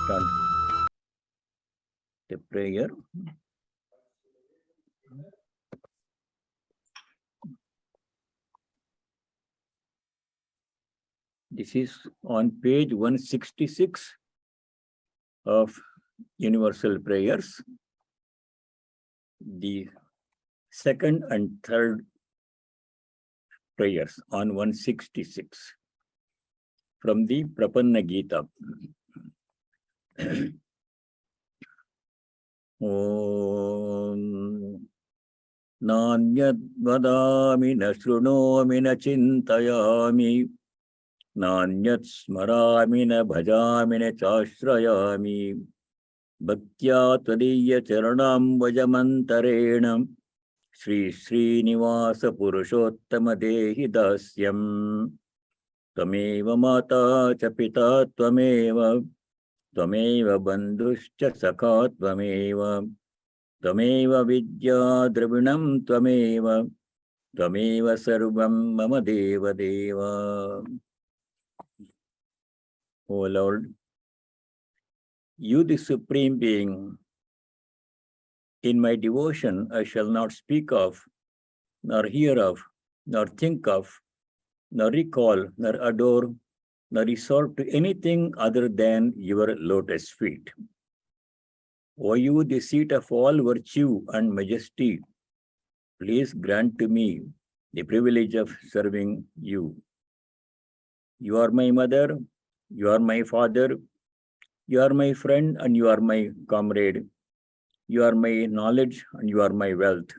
start the prayer. This is on page 166 of Universal Prayers, the second and third prayers on 166 from the Prapanna Gita. Om Nanyad vadami na shrunomi na chintayami Nanyat smarami na bhajami na chashrayami Bhaktya tvadiya charanam vajamantarenam Shri Srinivasa Purushottama Dehi Dasyam Tvameva Mata cha Pita Tvameva Tvameva Bandhuscha Sakha Tvameva Tvameva Vidya Dravinam Tvameva Tvameva Sarvam Mama Deva Deva. O Lord, you the Supreme Being, in my devotion I shall not speak of, nor hear of, nor think of, nor recall, nor adore, nor resort to anything other than your lotus feet. O you, the seat of all virtue and majesty, please grant to me the privilege of serving you. You are my mother, you are my father, you are my friend and you are my comrade. You are my knowledge and you are my wealth.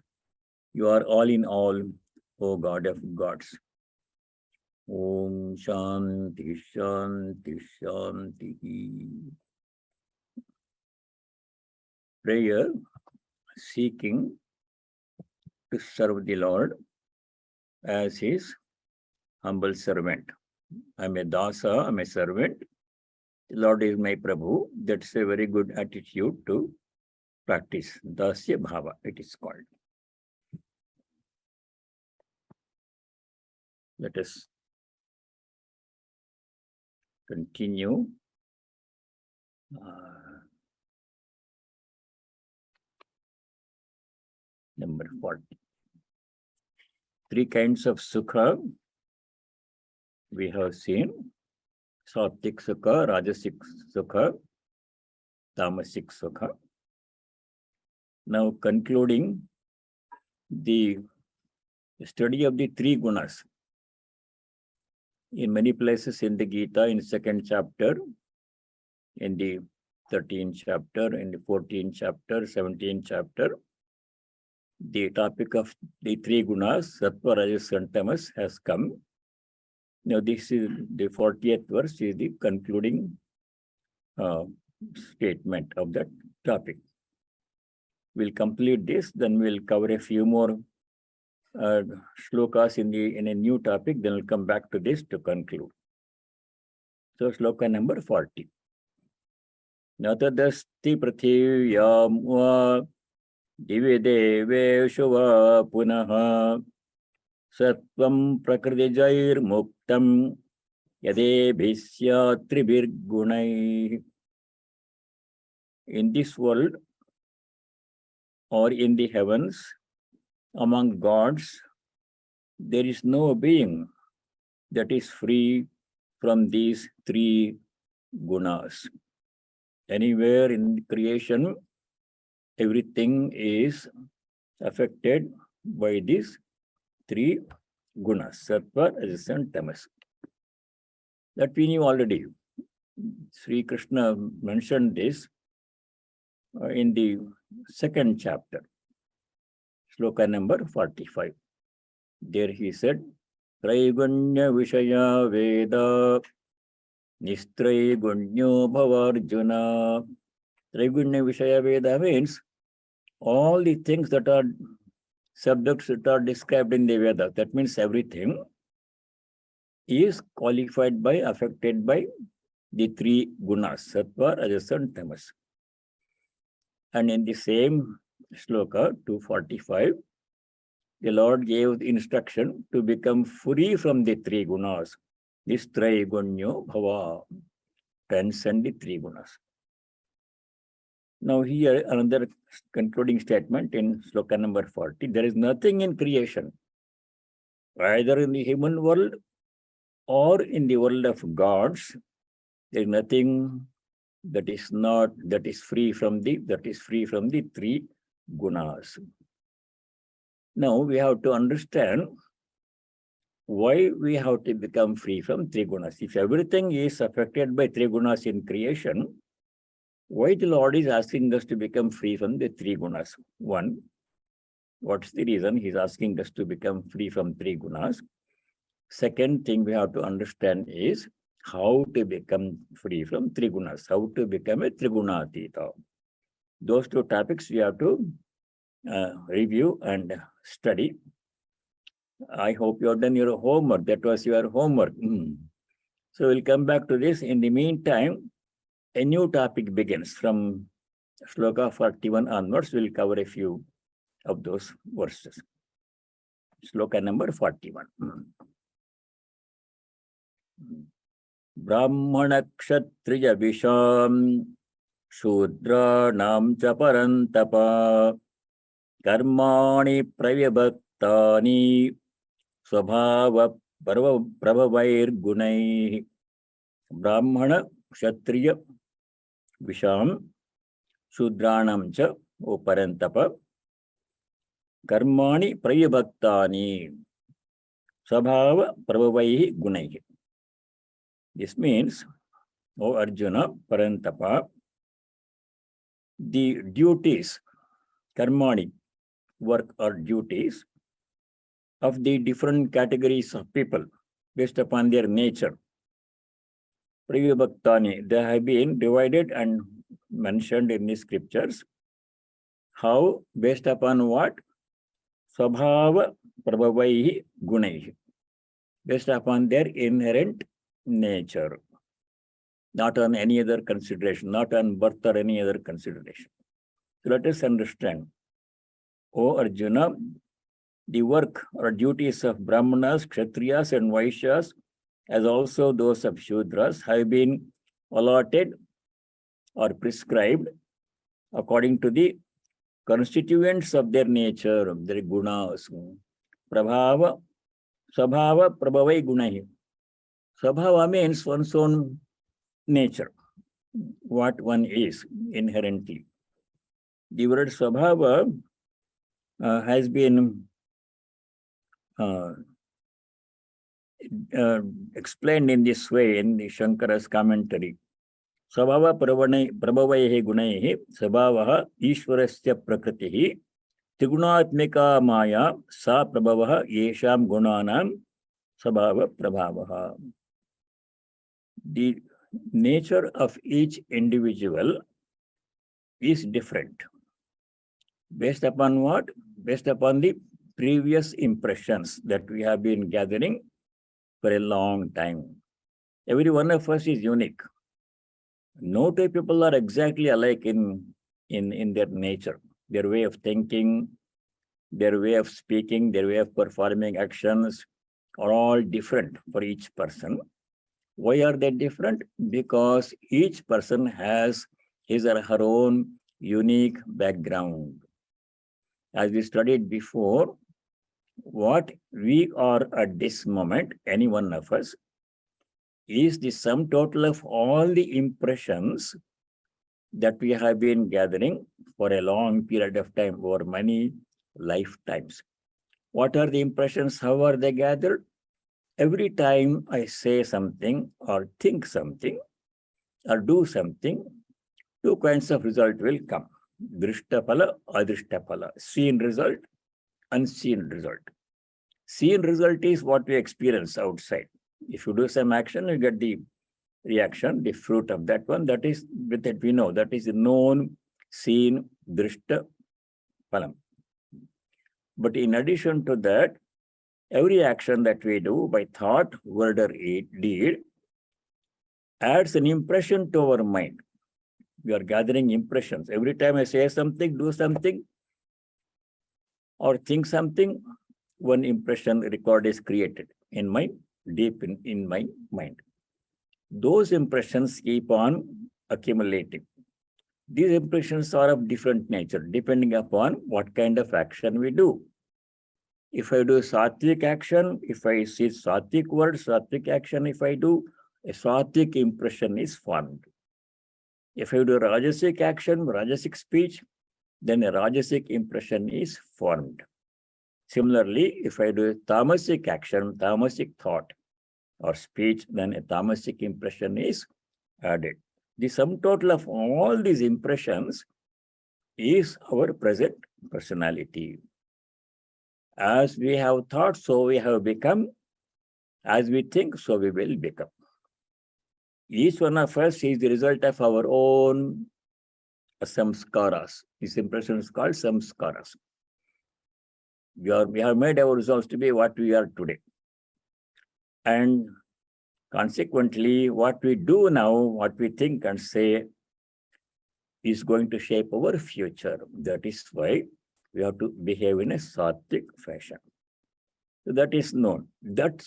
You are all in all, O God of gods. Om Shanti Shanti Shanti. Prayer seeking to serve the Lord as his humble servant. I'm a dasa, I'm a servant. The Lord is my Prabhu. That's a very good attitude to practice. Dasya Bhava, it is called. Let us continue. Number 40. Three kinds of sukha we have seen. Sattvic sukha, Rajasic sukha, Tamasic sukha. Now concluding the study of the three gunas. In many places in the Gita, in second chapter, in the 13th chapter, in the 14th chapter, 17th chapter, the topic of the three gunas, Sattva, Rajas, and Tamas, has come. Now this is the 40th verse, is the concluding statement of that topic. We'll complete this, then we'll cover a few more shlokas in a new topic, then we'll come back to this to conclude. So shloka number 40. Natadasti prathivyam va divideveshu va punaha Sattvam prakriti jair muktam yadebhisya tribirgunai. In this world or in the heavens, among gods, there is no being that is free from these three gunas. Anywhere in creation, everything is affected by these three gunas, sattva, rajas, and tamas. That we knew already. Sri Krishna mentioned this in the second chapter, shloka number 45. There he said, Traigunya Vishaya Veda Nistraigunya Bhavarjuna. Traigunya Vishaya Veda means all the things that are subjects that are described in the Veda. That means everything is qualified by, affected by the three gunas, sattva, rajas, and tamas. And in the same shloka 245, the Lord gave the instruction to become free from the three gunas. This Traigunyo Bhava, transcend the three gunas. Now here another concluding statement in sloka number 40. There is nothing in creation, either in the human world or in the world of gods. There is nothing that is free from the three gunas. Now we have to understand why we have to become free from three gunas. If everything is affected by three gunas in creation, why the Lord is asking us to become free from the three gunas? One, what's the reason he's asking us to become free from three gunas? Second thing we have to understand is how to become free from three gunas, how to become a trigunatita. Those two topics we have to review and study. I hope you have done your homework. That was your homework. So we'll come back to this. In the meantime, a new topic begins from sloka 41 onwards. We'll cover a few of those verses. Sloka number 41. Brahmana kshatriya visham shudranam cha parantapa karmani pravyabhaktani swabhava prabhavair gunai. Brahmana kshatriya visham shudranam cha o parantapa karmani pravyabhaktani swabhava prabhavaihi gunai. This means, O Arjuna, Parantapa, the duties, karmani, work or duties of the different categories of people based upon their nature. Pravyabhaktani, they have been divided and mentioned in the scriptures. How? Based upon what? Swabhava prabhavaihi gunaihi. Based upon their inherent nature, not on any other consideration, not on birth or any other consideration. So let us understand, O Arjuna, the work or duties of Brahmanas, Kshatriyas and Vaishyas, as also those of Shudras, have been allotted or prescribed according to the constituents of their nature, their gunas. Prabhava, Sabhava, Prabhavai Gunahi. Sabhava means one's own nature, what one is inherently. The word Sabhava has been explained in this way in the Shankara's commentary. Sabhava prabhavaihi gunaihi sabhavaha ishwarasya prakritihi tigunatmika maya sa prabhavaha yesham gunanam sabhava prabhavaha. The nature of each individual is different. Based upon what? Based upon the previous impressions that we have been gathering for a long time. Every one of us is unique. No two people are exactly alike in their nature. Their way of thinking, their way of speaking, their way of performing actions are all different for each person. Why are they different? Because each person has his or her own unique background. As we studied before, what we are at this moment, any one of us, is the sum total of all the impressions that we have been gathering for a long period of time, over many lifetimes. What are the impressions? How are they gathered? Every time I say something or think something or do something, two kinds of result will come. Drishtapala, adrishtapala. Seen result, unseen result. Seen result is what we experience outside. If you do some action, you get the reaction, the fruit of that one. That is, with that we know, that is known, seen, drishta, palam. But in addition to that, every action that we do by thought, word or deed adds an impression to our mind. We are gathering impressions. Every time I say something, do something, or think something, one impression record is created in my deep in my mind. Those impressions keep on accumulating. These impressions are of different nature, depending upon what kind of action we do. If I do sattvic action, if I see sattvic words, sattvic action, if I do, a sattvic impression is formed. If I do rajasic action, rajasic speech, then a rajasic impression is formed. Similarly, if I do tamasic action, tamasic thought or speech, then a tamasic impression is added. The sum total of all these impressions is our present personality. As we have thought, so we have become. As we think, so we will become. Each one of us is the result of our own samskaras. This impression is called samskaras. We have made our results to be what we are today. And consequently, what we do now, what we think and say is going to shape our future. That is why we have to behave in a sattvic fashion. So that is known. That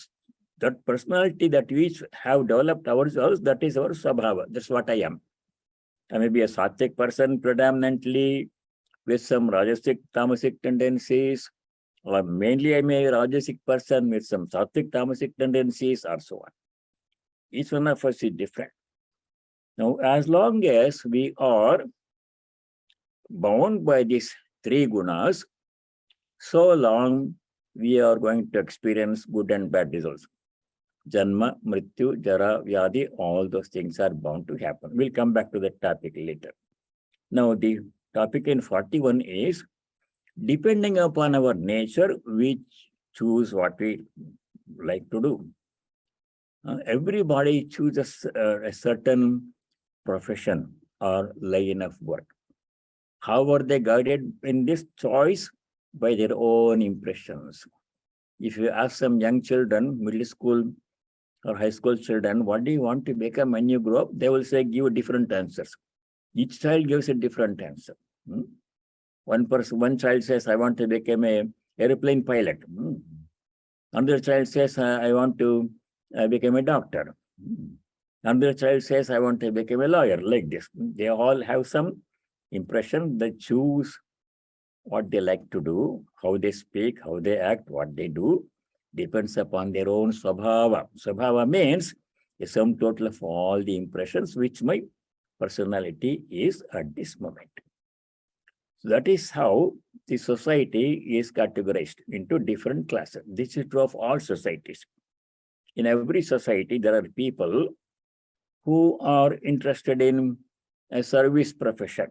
personality that we have developed ourselves, that is our swabhava. That's what I am. I may be a sattvic person predominantly with some rajasic, tamasic tendencies, or mainly I may be a rajasic person with some sattvic, tamasic tendencies, or so on. Each one of us is different. Now, as long as we are bound by these three gunas, so long we are going to experience good and bad results. Janma, Mrityu, Jara, Vyadi, all those things are bound to happen. We'll come back to that topic later. Now, the topic in 41 is, depending upon our nature, we choose what we like to do. Everybody chooses a certain profession or line of work. How are they guided in this choice? By their own impressions. If you ask some young children, middle school or high school children, what do you want to become when you grow up? They will say, give different answers. Each child gives a different answer. One child says, I want to become an airplane pilot. Another child says, I want to become a doctor. Another child says, I want to become a lawyer, like this. They all have some impression. They choose what they like to do, how they speak, how they act, what they do, depends upon their own swabhava. Swabhava means the sum total of all the impressions which my personality is at this moment. So that is how the society is categorized into different classes. This is true of all societies. In every society, there are people who are interested in a service profession.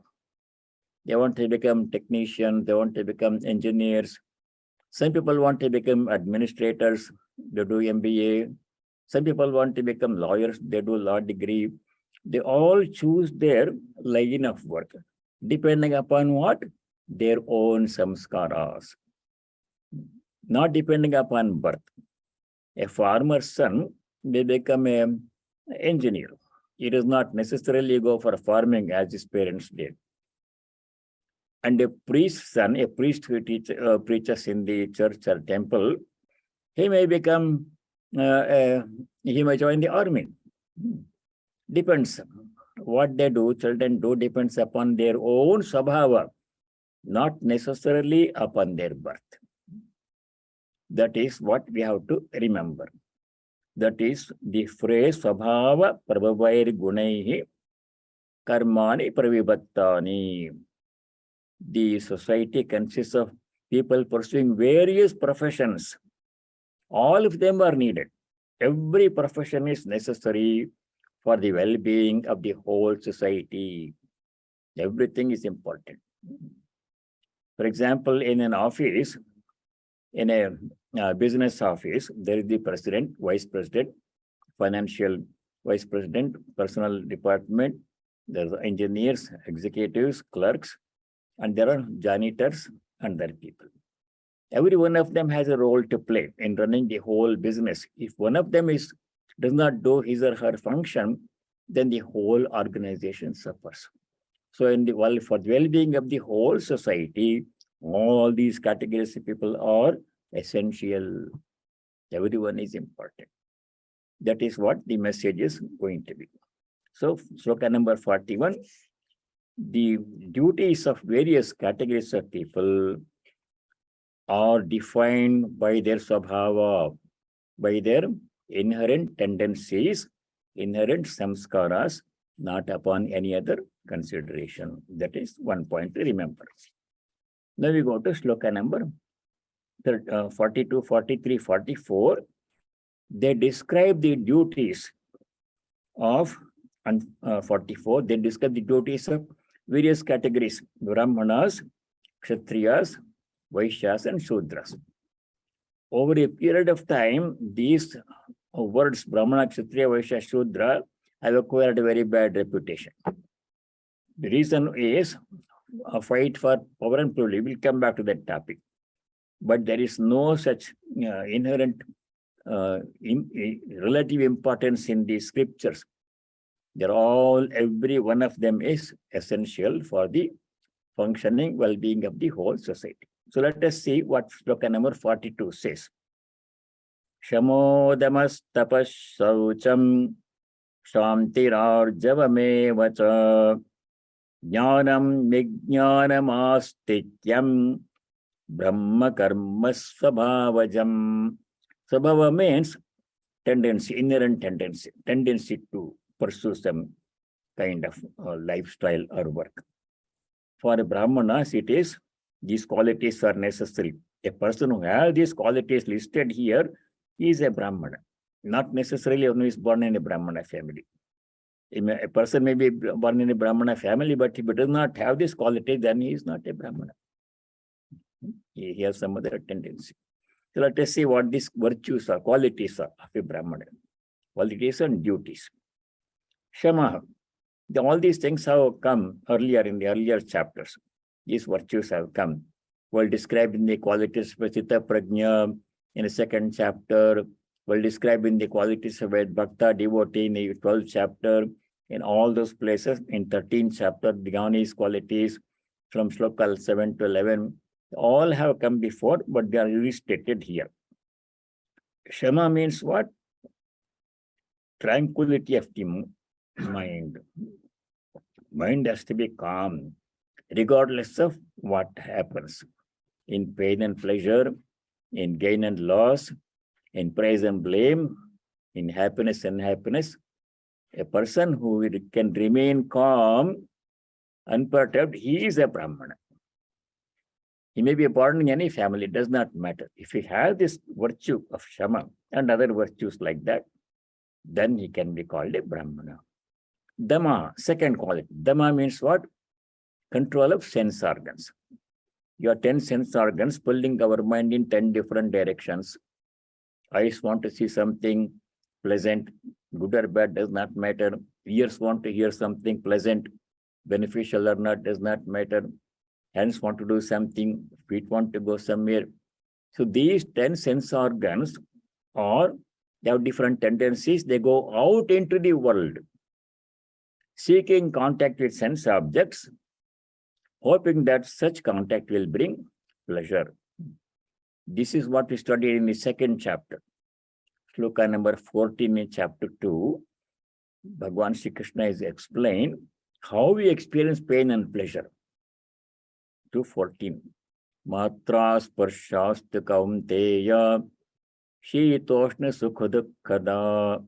They want to become technicians, they want to become engineers. Some people want to become administrators, they do MBA. Some people want to become lawyers, they do law degree. They all choose their line of work, depending upon what? Their own samskaras. Not depending upon birth. A farmer's son may become an engineer. He does not necessarily go for farming as his parents did. And a priest's son, a priest who preaches in the church or temple, he may become, he may join the army. Depends. What they do, children do, depends upon their own swabhava, not necessarily upon their birth. That is what we have to remember. That is the phrase swabhava prabhavair gunaihi karmani pravibattani. The society consists of people pursuing various professions. All of them are needed. Every profession is necessary for the well-being of the whole society. Everything is important. For example, in an office, in a business office, there is the president, vice president, financial vice president, personal department, there are engineers, executives, clerks, and there are janitors and other people. Every one of them has a role to play in running the whole business. If one of them does not do his or her function, then the whole organization suffers. So for the well-being of the whole society, all these categories of people are essential. Everyone is important. That is what the message is going to be. So, sloka number 41. the duties of various categories of people are defined by their svabhava, by their inherent tendencies, inherent samskaras, not upon any other consideration. That is one point to remember. Now we go to sloka number 42, 43, 44. They describe the duties of 44. They describe the duties of various categories: Brahmanas, Kshatriyas, Vaishyas, and Shudras. Over a period of time, these words, Brahmana, Kshatriya, Vaishya, Shudra, have acquired a very bad reputation. The reason is a fight for power and privilege. We'll come back to that topic. But there is no such inherent relative importance in the scriptures. They're all, every one of them is essential for the functioning well-being of the whole society. So let us see what sloka number 42 says. Shamodamas tapas saucham shantirarjavamevacha jnanam vijnanamastityam brahma karma svabhavajam. Svabhava means tendency, inherent tendency to pursue some kind of lifestyle or work. For Brahmanas, it is these qualities are necessary. A person who has these qualities listed here is a Brahmana, not necessarily one who is born in a Brahmana family. A person may be born in a Brahmana family, but if he does not have this quality, then he is not a Brahmana. He has some other tendency. So let us see what these virtues are, qualities are of a Brahmana. Qualities and duties. Shama. All these things have come earlier in the earlier chapters. These virtues have come. Well described in the qualities of Chitta Prajna in the 2nd chapter. Well described in the qualities of a Bhakta devotee in the 12th chapter. In all those places, in 13th chapter, Jnani's qualities from sloka 7 to 11, all have come before, but they are restated here. Shama means what? Tranquility of the mind. Mind has to be calm, regardless of what happens. In pain and pleasure, in gain and loss, in praise and blame, in happiness and unhappiness, a person who can remain calm, unperturbed, he is a Brahmana. He may be born in any family, it does not matter. If he has this virtue of Shama and other virtues like that, then he can be called a Brahmana. Dhamma, second quality. Dhamma means what? Control of sense organs. Your 10 sense organs pulling our mind in 10 different directions. Eyes want to see something pleasant, good or bad, does not matter. Ears want to hear something pleasant, beneficial or not, does not matter. Hands want to do something, feet want to go somewhere. So these 10 sense organs they have different tendencies. They go out into the world, seeking contact with sense objects, hoping that such contact will bring pleasure. This is what we studied in the 2nd chapter. Sloka number 14 in chapter 2. Bhagavan Sri Krishna is explained how we experience pain and pleasure. 2:14. Matra sparshast kaunteya shitoshna sukhadukkhada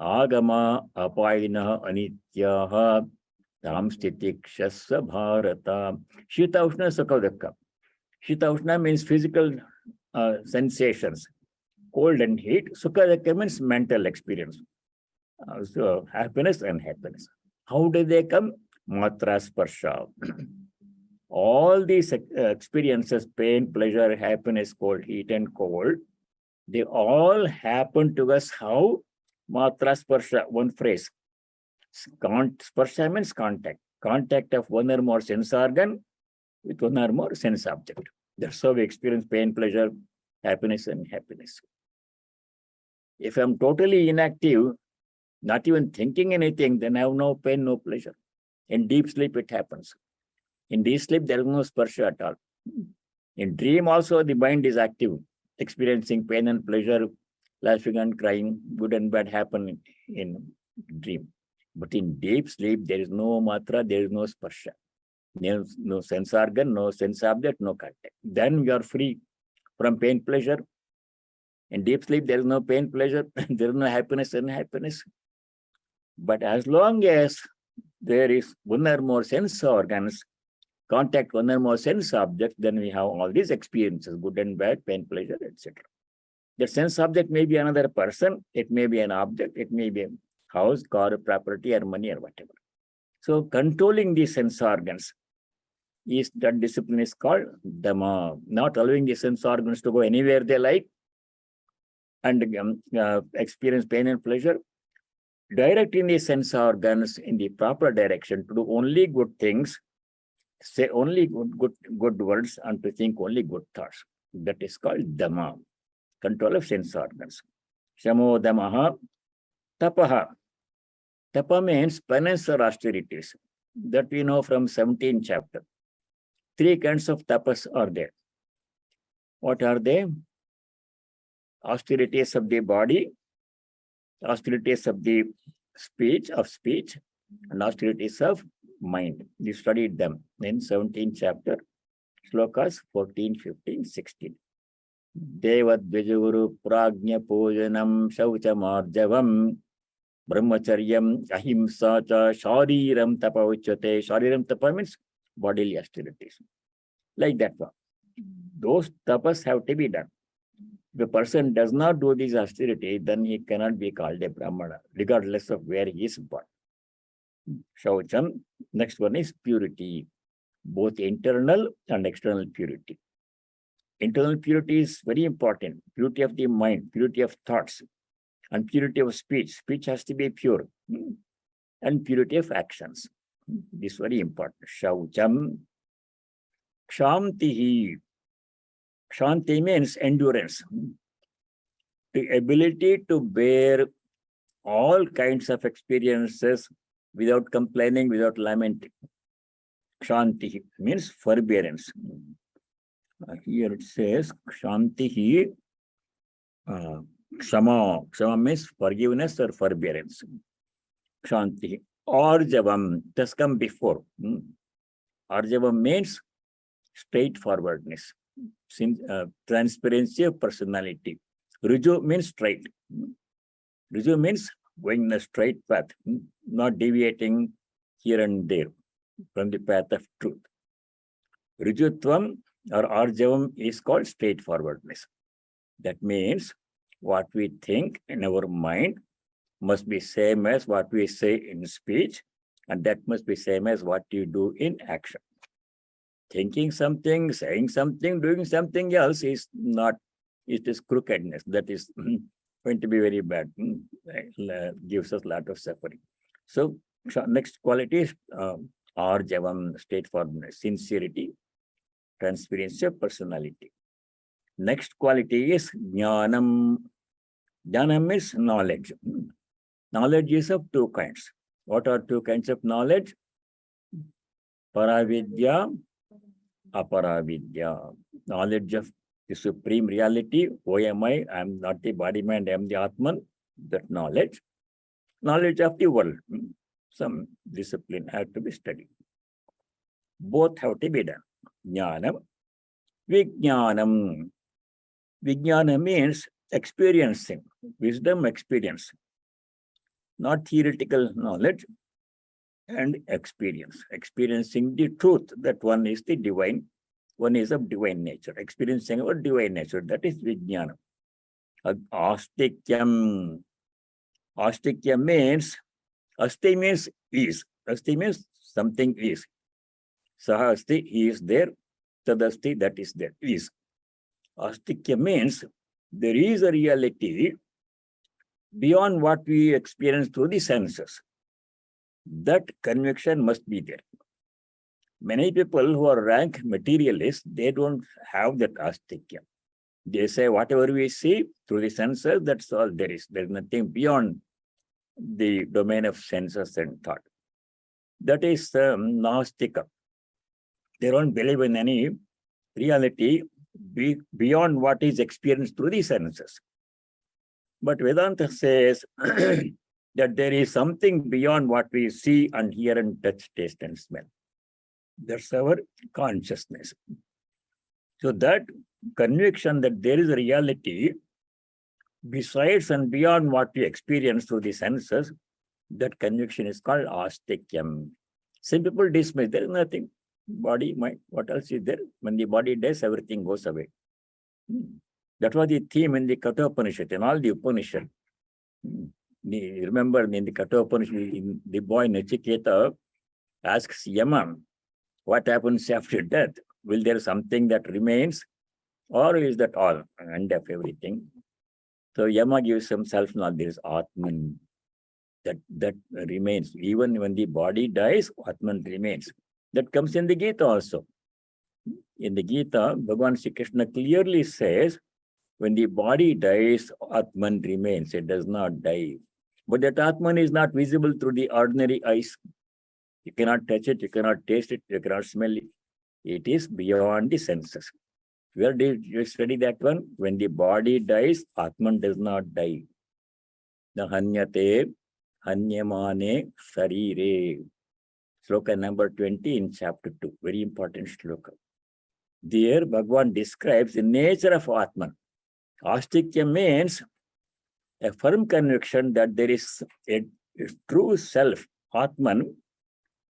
agama apaina anityaha tam stitikshasya bharata. Shita ushna sukhadukka. Shita ushna means physical sensations, cold and heat. Sukhadukka means mental experience. So happiness and happiness. How do they come? Matra sparsha. All these experiences, pain, pleasure, happiness, cold, heat, and cold, they all happen to us. How? Matra sparsha, one phrase. Sparsha means contact. Contact of one or more sense organ with one or more sense object. That's how we experience pain, pleasure, happiness, and happiness. If I'm totally inactive, not even thinking anything, then I have no pain, no pleasure. In deep sleep, it happens. In deep sleep, there is no sparsha at all. In dream also, the mind is active, experiencing pain and pleasure, laughing and crying, good and bad happen in dream. But in deep sleep, there is no matra, there is no sparsha. There is no sense organ, no sense object, no contact. Then you are free from pain, pleasure. In deep sleep, there is no pain, pleasure, there is no happiness and unhappiness. But as long as there is one or more sense organs, contact one or more sense objects, then we have all these experiences, good and bad, pain, pleasure, etc. The sense object may be another person, it may be an object, it may be a house, car, property, or money, or whatever. So controlling the sense organs is that discipline is called Dhamma, not allowing the sense organs to go anywhere they like and experience pain and pleasure. Directing the sense organs in the proper direction to do only good things, say only good words, and to think only good thoughts. That is called Dhamma, control of sense organs. Shamo Dhammaha, Tapaha. Tapa means penance or austerities. That we know from 17th chapter. 3 kinds of tapas are there. What are they? Austerities of the body, austerities of the speech, and austerities of mind. We studied them in 17th chapter, slokas 14, 15, 16. Devat Vijaguru Prajna Pujanam Shauchamarjavam Brahmacharyam Ahimsa Cha Shariram Tapa Uchate. Shariram Tapa means bodily austerities. Like that one. Those tapas have to be done. If a person does not do this austerity, then he cannot be called a Brahmana, regardless of where he is born. Shaucham. Next one is purity, both internal and external purity. Internal purity is very important. Purity of the mind, purity of thoughts, and purity of speech. Speech has to be pure. And purity of actions. This is very important. Shaucham. Kshantihi. Kshanti means endurance. The ability to bear all kinds of experiences without complaining, without lamenting. Kshanti means forbearance. Here it says Kshantihi. Kshama. Kshama means forgiveness or forbearance. Kshanti. Arjavam. That's come before. Arjavam means straightforwardness. Transparency of personality. Riju means straight. Riju means going in a straight path, not deviating here and there from the path of truth. Rijutvam or Arjavam is called straightforwardness. That means what we think in our mind must be same as what we say in speech, and that must be same as what you do in action. Thinking something, saying something, doing something else is not, it is crookedness. That is going to be very bad. Gives us a lot of suffering. So next quality is Arjavam, straightforwardness, sincerity, transparency of personality. Next quality is Jnanam. Jnanam is knowledge. Knowledge is of 2 kinds. What are 2 kinds of knowledge? Paravidya, Aparavidya. Knowledge of the supreme reality. Who am I? I am not the body, mind, I am the Atman. That knowledge. Knowledge of the world. Some discipline have to be studied. Both have to be done. Jnanam, Vijnanam. Vijnana means experiencing, wisdom, experience. Not theoretical knowledge, and experience. Experiencing the truth that one is the divine, one is of divine nature. Experiencing our divine nature, that is Vijnana. Astikyam. Astikya means, asti means is. Asti means something is. Saha asti, he is there. Tadasti, that is there, is. Astikya means there is a reality beyond what we experience through the senses. That conviction must be there. Many people who are rank materialists, they don't have that astikya. They say whatever we see through the senses, that's all there is. There's nothing beyond the domain of senses and thought. That is Gnostica. They don't believe in any reality beyond what is experienced through the senses. But Vedanta says that there is something beyond what we see and hear and touch, taste and smell. That's our consciousness. So that conviction that there is a reality besides and beyond what we experience through the senses, that conviction is called astikyam. Some people dismiss, there is nothing. Body, mind, what else is there? When the body dies, everything goes away. That was the theme in the Katha Upanishad, in all the Upanishad. Remember in the Katha Upanishad, the boy Nachiketa asks Yama, what happens after death? Will there something that remains, or is that all, end of everything? So Yama gives himself knowledge, there is Atman, that remains. Even when the body dies, Atman remains. That comes in the Gita also. In the Gita, Bhagavan Sri Krishna clearly says, when the body dies, Atman remains, it does not die. But that Atman is not visible through the ordinary eyes. You cannot touch it, you cannot taste it, you cannot smell it. It is beyond the senses. Where did you study that one? When the body dies, Atman does not die. The hanyate, hanyamane, sarire. Sloka number 20 in chapter 2. Very important sloka. There, Bhagavan describes the nature of Atman. Astikya means a firm conviction that there is a true self, Atman,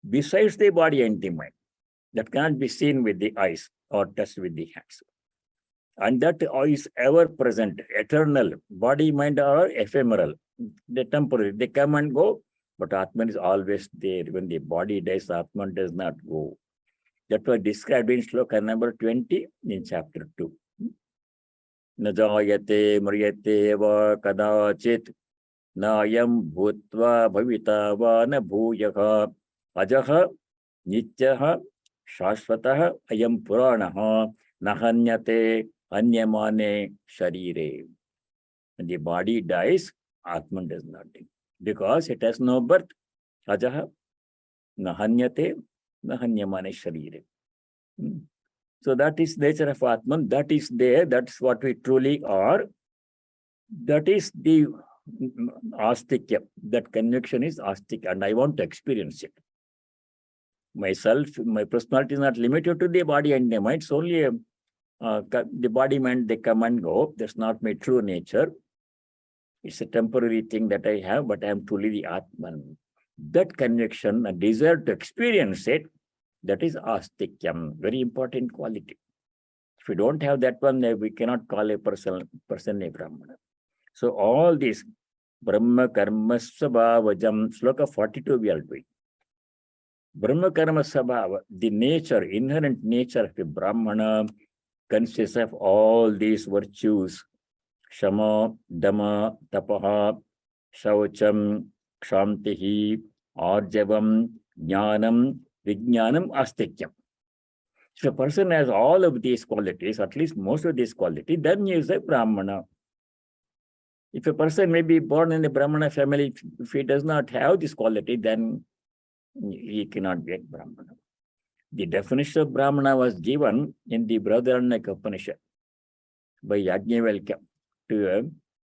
besides the body and the mind, that cannot be seen with the eyes or touched with the hands. And that is ever present, eternal. Body, mind are ephemeral. They're temporary. They come and go, but Atman is always there. When the body dies, Atman does not go. That was described in sloka number 20 in chapter 2. Najayate mriyate va kadachit nayam bhutva bhavita va na bhuyaha ajaha nityaha shashvataha ayam puranaha nahanyate anyamane sharire. When the body dies, Atman does not die, because it has no birth. Ajaha nahanyate nahanyamane sharire. So that is nature of Atman. That is there. That's what we truly are. That is the astikya. That conviction is astikya, and I want to experience it. Myself, my personality is not limited to the body and the mind. It's only the body, mind, they come and go. That's not my true nature. It's a temporary thing that I have, but I am truly the Atman. That conviction, a desire to experience it, that is astikyam, very important quality. If we don't have that one, we cannot call a person a Brahmana. So all these Brahma Karma Sabhavajam, sloka 42 we are doing. Brahma Karma Sabhava, the nature, inherent nature of a Brahmana consists of all these virtues: Shama, Dhamma, Tapaha, Shaucham, Kshantihi, Arjavam, Jnanam, Vijnanam, Astikyam. If a person has all of these qualities, at least most of these qualities, then he is a Brahmana. If a person may be born in a Brahmana family, if he does not have this quality, then he cannot be a Brahmana. The definition of Brahmana was given in the Brihadaranyaka Upanishad by Yajnavalkya to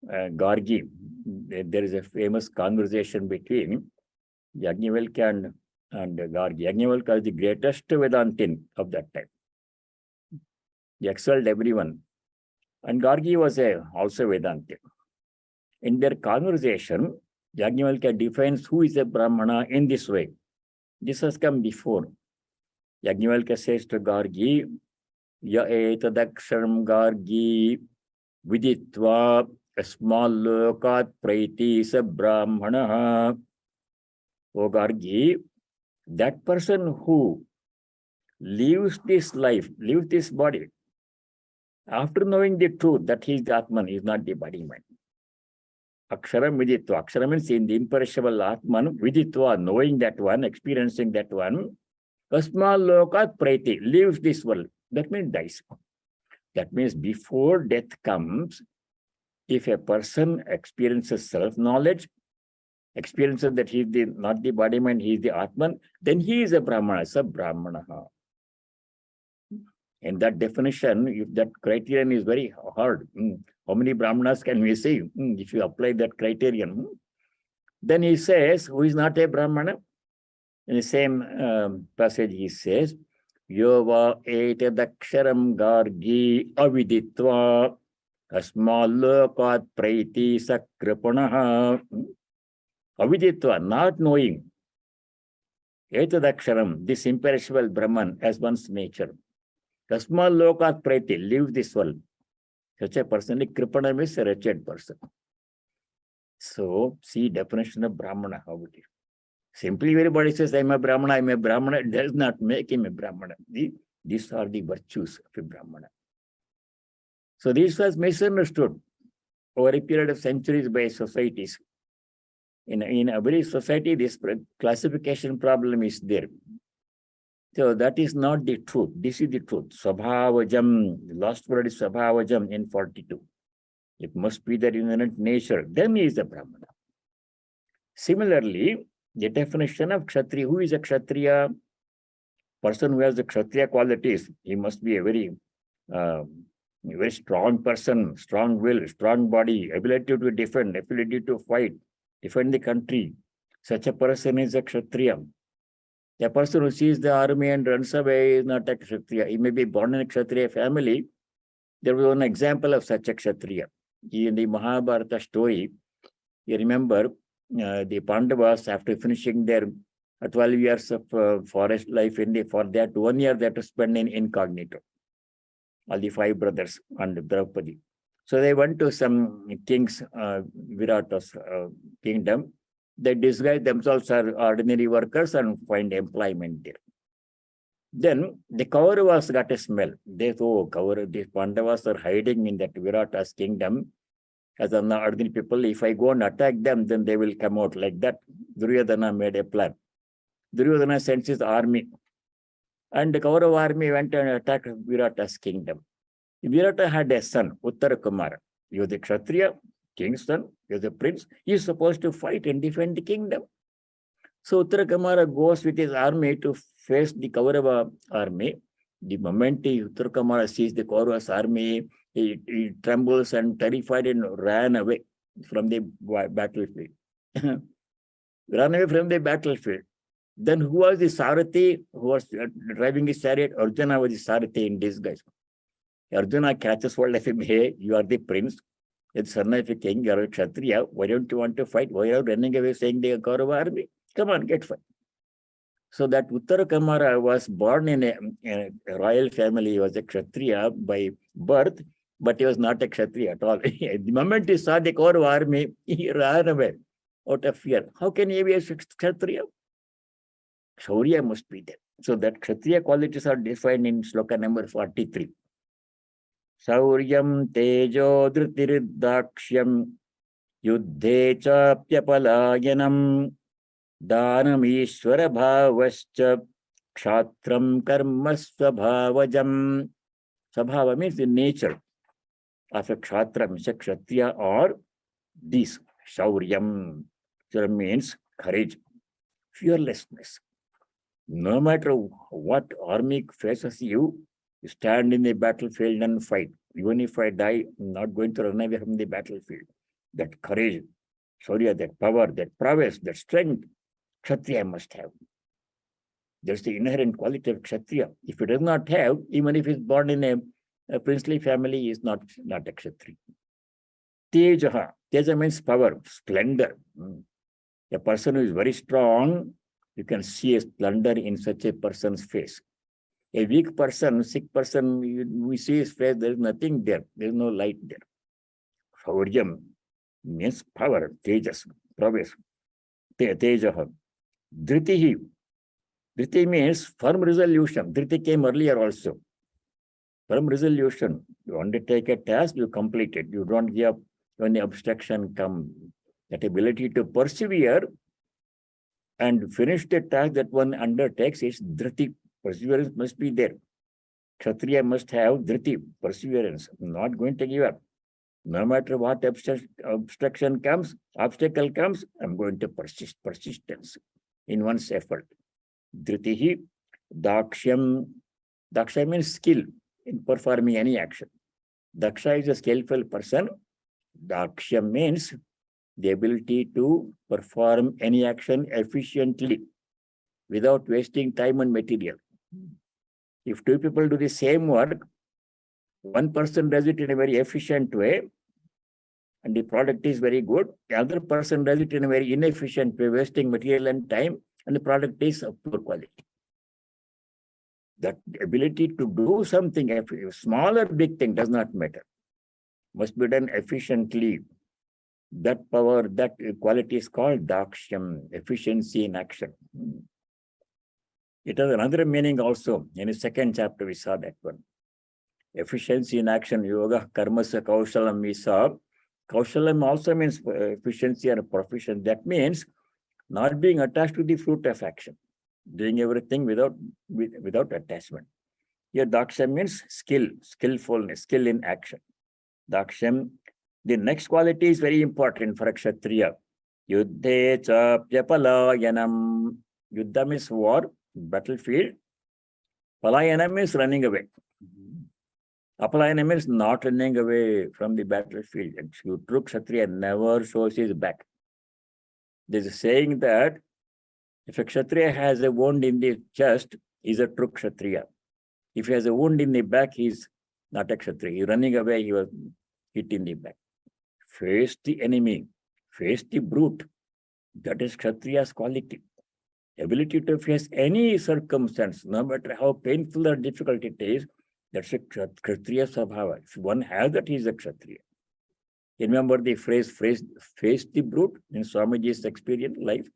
Gargi. There is a famous conversation between Yajnavalkya and Gargi. Yajnavalkya is the greatest Vedantin of that time. He excelled everyone. And Gargi was also Vedantin. In their conversation, Yajnavalkya defines who is a Brahmana in this way. This has come before. Yajnavalkya says to Gargi, Ya etadaksharam Gargi viditva asmalokat praiti sa brahmana. O Gargi, that person who lives this life, lives this body, after knowing the truth that he is the Atman, he is not the body mind. Aksharam viditva. Akshara means in the imperishable Atman, viditva, knowing that one, experiencing that one, asmalokat praiti, lives this world. That means dies. That means before death comes, if a person experiences self-knowledge, experiences that he is not the body mind, he is the Atman, then he is a Brahmana, it's a Brahmana. In that definition, if that criterion is very hard, how many Brahmanas can we say if you apply that criterion? Then he says, who is not a Brahmana? In the same passage, he says, Yova etadaksharam gargi aviditva asmalokat praiti sakripanaha. Aviditva, not knowing. Etadaksharam, this imperishable Brahman as one's nature. Asmalokat praiti, leave this world. Such a person, kripana means a wretched person. So, see definition of Brahmana, how it is. Simply everybody says, I'm a Brahmana, it does not make him a Brahmana. These are the virtues of a Brahmana. So this was misunderstood over a period of centuries by societies. In every society, this classification problem is there. So that is not the truth. This is the truth. Swabhavajam, the last word is Swabhavajam in 42. It must be the inherent nature. Then he is a Brahmana. Similarly, the definition of Kshatriya, who is a Kshatriya? Person who has the Kshatriya qualities, he must be a very strong person, strong will, strong body, ability to defend, ability to fight, defend the country. Such a person is a Kshatriya. The person who sees the army and runs away is not a Kshatriya. He may be born in a Kshatriya family. There was one example of such a Kshatriya. In the Mahabharata story, you remember the Pandavas, after finishing their 12 years of forest life, for that 1 year they had to spend in incognito. All the 5 brothers and Draupadi. So they went to some king's, Virata's kingdom. They disguise themselves as ordinary workers and find employment there. Then the Kauravas got a smell. They thought, these Pandavas are hiding in that Virata's kingdom as an ordinary people. If I go and attack them, then they will come out like that. Duryodhana made a plan. Duryodhana sends his army. And the Kaurava army went and attacked Virata's kingdom. Virata had a son, Uttarakumara. He was a Kshatriya, king's son. He was a prince. He is supposed to fight and defend the kingdom. So Uttarakumara goes with his army to face the Kaurava army. The moment Uttarakumara sees the Kaurava's army, he trembles and terrified and ran away from the battlefield. Ran away from the battlefield. Then who was the Sarathi who was driving his chariot? Arjuna was the Sarathi in disguise. Arjuna catches hold of him. Hey, you are the prince. You're the son of a king. You are a Kshatriya. Why don't you want to fight? Why are you running away saying the Kaurava army? Come on, get fight. So that Uttarakumara was born in a royal family. He was a Kshatriya by birth, but he was not a Kshatriya at all. The moment he saw the Kaurava army, he ran away out of fear. How can he be a Kshatriya? Shaurya must be there. So that Kshatriya qualities are defined in sloka number 43. Shauryam tejo dhritirdakshyam yuddhe chapyapalayanam dhanam ishvara bhavascha kshatram karma svabhavajam. Svabhava means the nature of a kshatra, means a kshatriya, or this shauryam. So means courage, fearlessness. No matter what army faces you, you stand in the battlefield and fight. Even if I die, I'm not going to run away from the battlefield. That courage, shaurya, that power, that prowess, that strength, Kshatriya must have. There's the inherent quality of Kshatriya. If he does not have, even if he's born in a princely family, he is not a Kshatriya. Tejaha. Teja means power, splendor. A person who is very strong, you can see a splendor in such a person's face. A weak person, sick person, we see his face, there is nothing there. There is no light there. Shauryam means power, tejas, prowess. Tejaha. Dhritihi. Dhriti means firm resolution. Dhriti came earlier also. Firm resolution. You undertake a task, you complete it. You don't give up when the obstruction comes. That ability to persevere and finish the task that one undertakes is dhriti. Perseverance must be there. Kshatriya must have dhriti, perseverance. I'm not going to give up. No matter what obstacle comes, I'm going to persist. Persistence in one's effort. Dhritihi, dakshyam. Daksha means skill in performing any action. Daksha is a skillful person. Dakshyam means the ability to perform any action efficiently without wasting time and material. If two people do the same work, one person does it in a very efficient way, and the product is very good. The other person does it in a very inefficient way, wasting material and time, and the product is of poor quality. That ability to do something, small or big thing, does not matter. Must be done efficiently. That power, that quality is called daksham, efficiency in action. It has another meaning also. In the second chapter, we saw that one. Efficiency in action, yoga, karmasa, kaushalam, we saw. Kaushalam also means efficiency or proficiency. That means not being attached to the fruit of action, doing everything without attachment. Here, daksham means skill, skillfulness, skill in action. Daksham. The next quality is very important for a kshatriya. Yuddhe cha pyapalayanam. Yuddha means war, battlefield. Palayana means running away. Apalayana means not running away from the battlefield. A true kshatriya never shows his back. There's a saying that if a kshatriya has a wound in the chest, he's a true kshatriya. If he has a wound in the back, he's not a kshatriya. He's running away, he was hit in the back. Face the enemy, face the brute. That is kshatriya's quality. Ability to face any circumstance, no matter how painful or difficult it is, that's a kshatriya sabhava. If one has that, he is a kshatriya. Remember the phrase, face the brute in Swamiji's experience, life.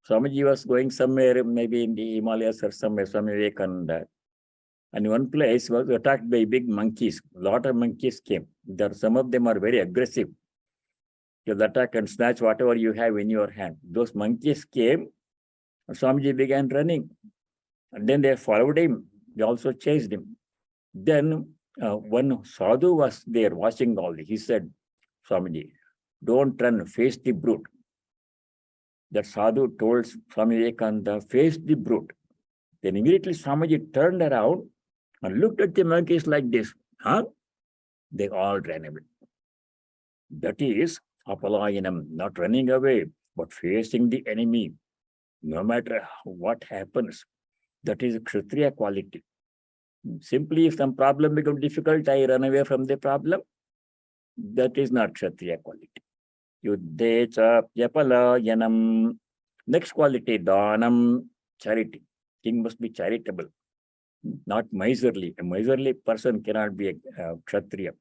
Swamiji was going somewhere, maybe in the Himalayas or somewhere, Swami Vivekananda. And one place was attacked by big monkeys. A lot of monkeys came. Some of them are very aggressive. They'll attack and snatch whatever you have in your hand. Those monkeys came, and Swamiji began running. And then they followed him. They also chased him. Then one sadhu was there watching all this. He said, Swamiji, don't run, face the brute. That sadhu told Swami Vivekananda, face the brute. Then immediately Swamiji turned around and looked at the monkeys like this. They all ran away. That is apalayanam, not running away, but facing the enemy. No matter what happens, that is kshatriya quality. Simply if some problem becomes difficult, I run away from the problem. That is not kshatriya quality. Yuddhe cha yapalayanam. Next quality, danam, charity. King must be charitable, not miserly. A miserly person cannot be a kshatriya.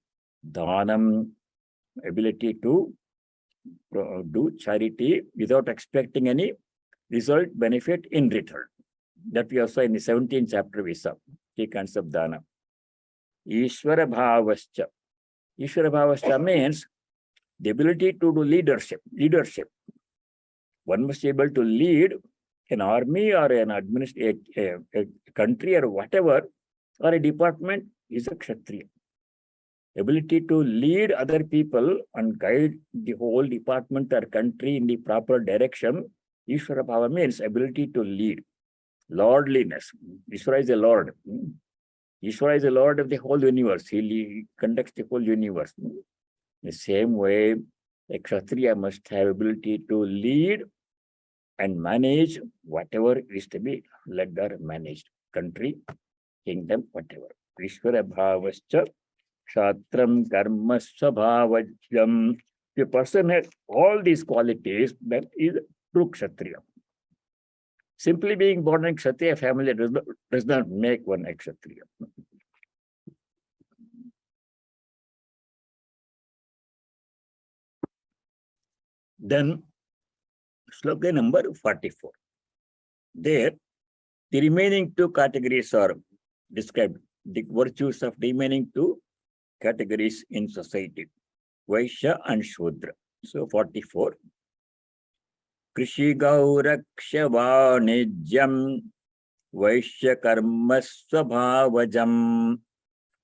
Dhanam, ability to do charity without expecting any result, benefit in return. That we also in the 17th chapter we saw. Key concept of dhana. Ishvara bhavascha. Ishvara bhavascha means the ability to do leadership. One must be able to lead an army or an a country or whatever, or a department, is a kshatriya. Ability to lead other people and guide the whole department or country in the proper direction. Ishvara bhava means ability to lead. Lordliness. Ishvara is a lord. Ishvara is the lord of the whole universe. He conducts the whole universe. The same way, a kshatriya must have ability to lead and manage whatever is to be led or managed. Country, kingdom, whatever. Ishvara bhavascha kshatram karma svabhavajam. If a person has all these qualities, that is true kshatriya. Simply being born in kshatriya family does not make one a kshatriya. Then, sloka number 44. There, the remaining two categories are described. The virtues of remaining two categories in society, Vaishya and Shudra. So 44. Krishi gauraksha vanijyam Vaishya karma svabhavajam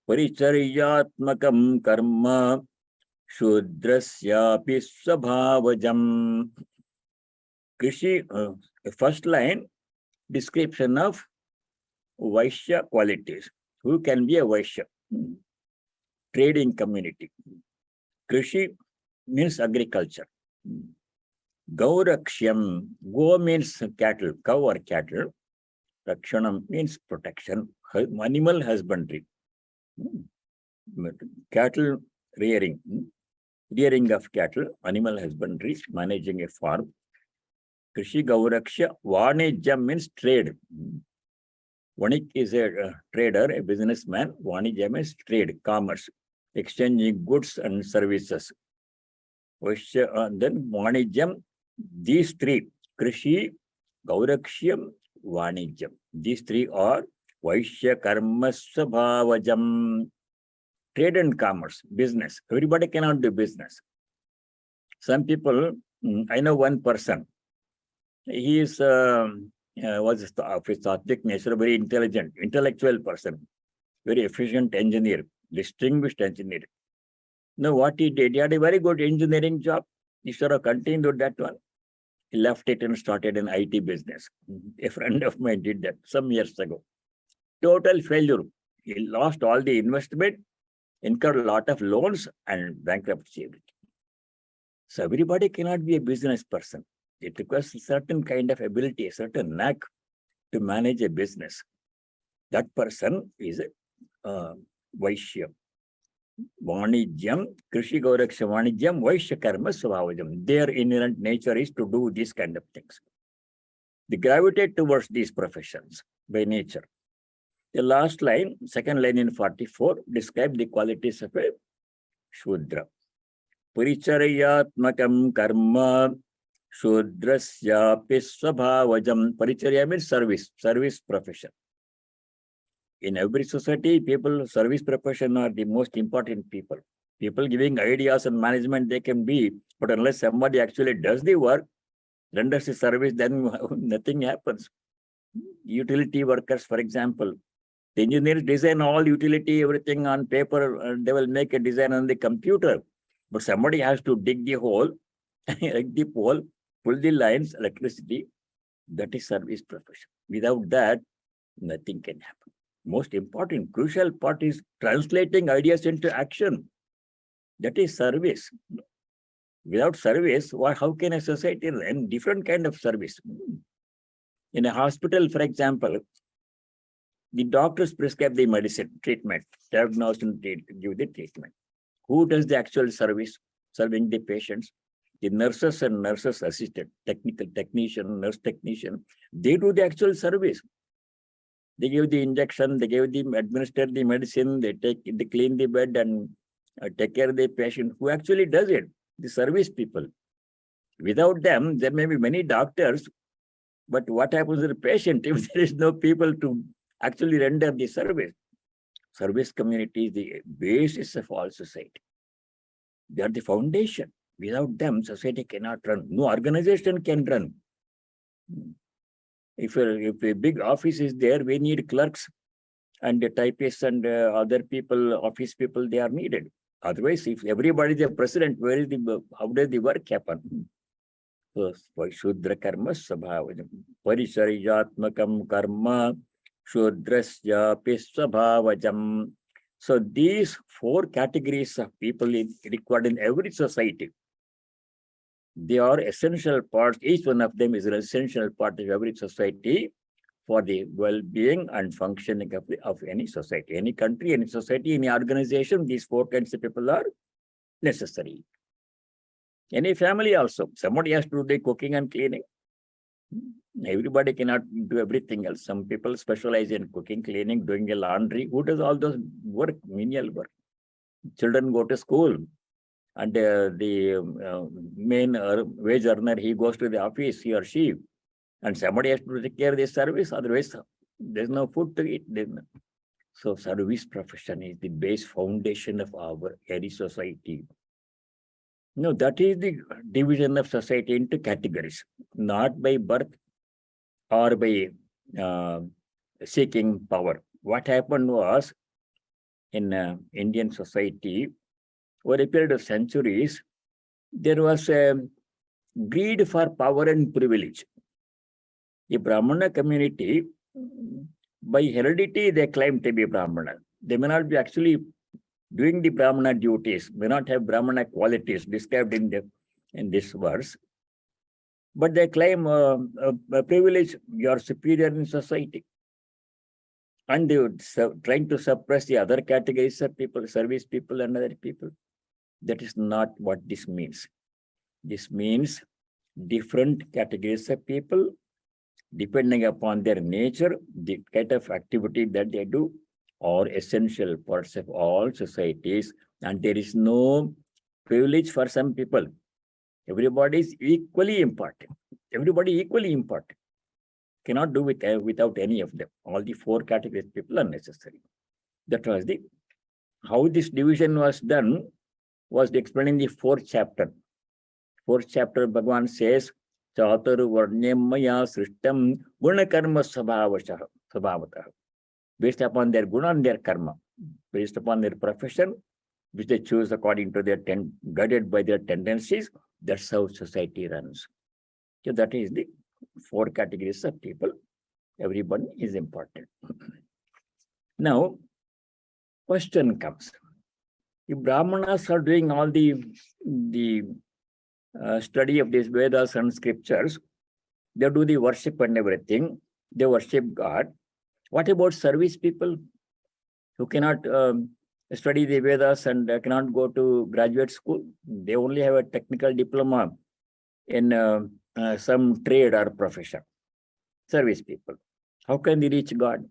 Paricharyatmakam karma Shudrasyapi svabhavajam. Krishi, first line, description of Vaishya qualities. Who can be a Vaishya? Trading community. Krishi means agriculture. Gaurakshyam, go means cattle, cow or cattle. Rakshanam means protection, animal husbandry. Cattle rearing, rearing of cattle, animal husbandry, managing a farm. Krishi Gauraksha, Vanijam means trade. Vanik is a trader, a businessman. Vanijam means trade, commerce, exchanging goods and services. Then Vanijam, these three, Krishi, Gaurakshyam, Vanijam. These three are Vaishya Karma Svabhavajam. Trade and commerce, business. Everybody cannot do business. Some people, I know one person, he is was of his Sattvic nature, very intelligent, intellectual person, very efficient engineer, distinguished engineer. Now what he did, he had a very good engineering job. Instead of continuing with that one, he left it and started an IT business. A friend of mine did that some years ago. Total failure. He lost all the investment, incurred a lot of loans and bankruptcy. So everybody cannot be a business person. It requires a certain kind of ability, a certain knack to manage a business. That person is a Vaishya. Vanijyam, Krishi Gauraksha Vanijyam, Vaishya Karma Svabhavajam. Their inherent nature is to do these kind of things. They gravitate towards these professions by nature. The last line, second line in 44, describe the qualities of a Shudra. Paricharyatmakam karma Shudrasya Pisvabhavajam. Paricharya means service profession. In every society, people, service profession are the most important people. People giving ideas and management they can be, but unless somebody actually does the work, renders the service, then nothing happens. Utility workers, for example, the engineers design all utility, everything on paper, and they will make a design on the computer. But somebody has to dig the hole, like the pole, pull the lines, electricity. That is service profession. Without that, nothing can happen. Most important, crucial part is translating ideas into action. That is service. Without service, how can a society run? Different kind of service. In a hospital, for example, the doctors prescribe the medicine, treatment, diagnose and give the treatment. Who does the actual service, serving the patients? The nurses and nurses assistant, technical technician, nurse technician, they do the actual service. They give the injection, they administer the medicine, they clean the bed and take care of the patient. Who actually does it? The service people. Without them, there may be many doctors, but what happens to the patient if there is no people to actually render the service? Service community is the basis of all society. They are the foundation. Without them, society cannot run. No organization can run. If a big office is there, we need clerks and the typists and other people, office people, they are needed. Otherwise, if everybody is the president, how does the work happen? So, Shudra Karma Svabhavajam. Parisharyatmakam Karma Shudrasya Pisvabhavajam. So these four categories of people required in every society. They are essential parts. Each one of them is an essential part of every society for the well-being and functioning of any society, any country, any society, any organization. These four kinds of people are necessary. Any family also. Somebody has to do the cooking and cleaning. Everybody cannot do everything else. Some people specialize in cooking, cleaning, doing the laundry. Who does all those work, menial work? Children go to school. And the main wage earner, he goes to the office, he or she, and somebody has to take care of the service, otherwise there's no food to eat. So service profession is the base foundation of our any society. No, that is the division of society into categories, not by birth or by seeking power. What happened was, in Indian society, over a period of centuries, there was a greed for power and privilege. The Brahmana community, by heredity, they claim to be Brahmana. They may not be actually doing the Brahmana duties, may not have Brahmana qualities described in the in this verse. But they claim a privilege, you are superior in society. And they would trying to suppress the other categories of people, service people and other people. That is not what this means. This means different categories of people, depending upon their nature, the kind of activity that they do, are essential parts of all societies. And there is no privilege for some people. Everybody is equally important. Everybody equally important. Cannot do without any of them. All the four categories of people are necessary. That was how this division was done, was explained in the fourth chapter. Fourth chapter, Bhagavan says, Chataru varnyam maya srishtam guna karma sabhavataha. Based upon their guna and their karma, based upon their profession, which they choose according to their guided by their tendencies, that's how society runs. So that is the four categories of people. Everyone is important. Now, question comes. If Brahmanas are doing all the study of these Vedas and scriptures, they do the worship and everything, they worship God. What about service people who cannot study the Vedas and cannot go to graduate school? They only have a technical diploma in some trade or profession. Service people, how can they reach God?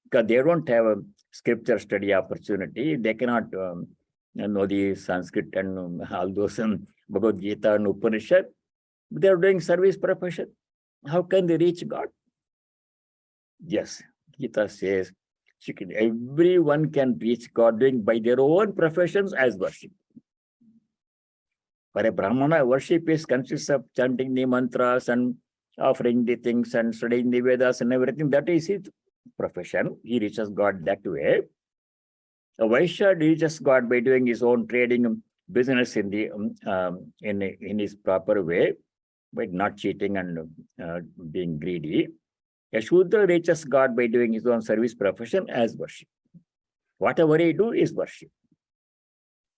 Because they don't have a scripture study opportunity. They cannot know the Sanskrit and all those Bhagavad Gita and Upanishad. They are doing service profession. How can they reach God? Yes, Gita says everyone can reach God doing by their own professions as worship. For a Brahmana, worship consists of chanting the mantras and offering the things and studying the Vedas and everything. That is his profession. He reaches God that way. A Vaishya reaches God by doing his own trading business in his proper way, by not cheating and being greedy. A Shudra reaches God by doing his own service profession as worship. Whatever he do is worship.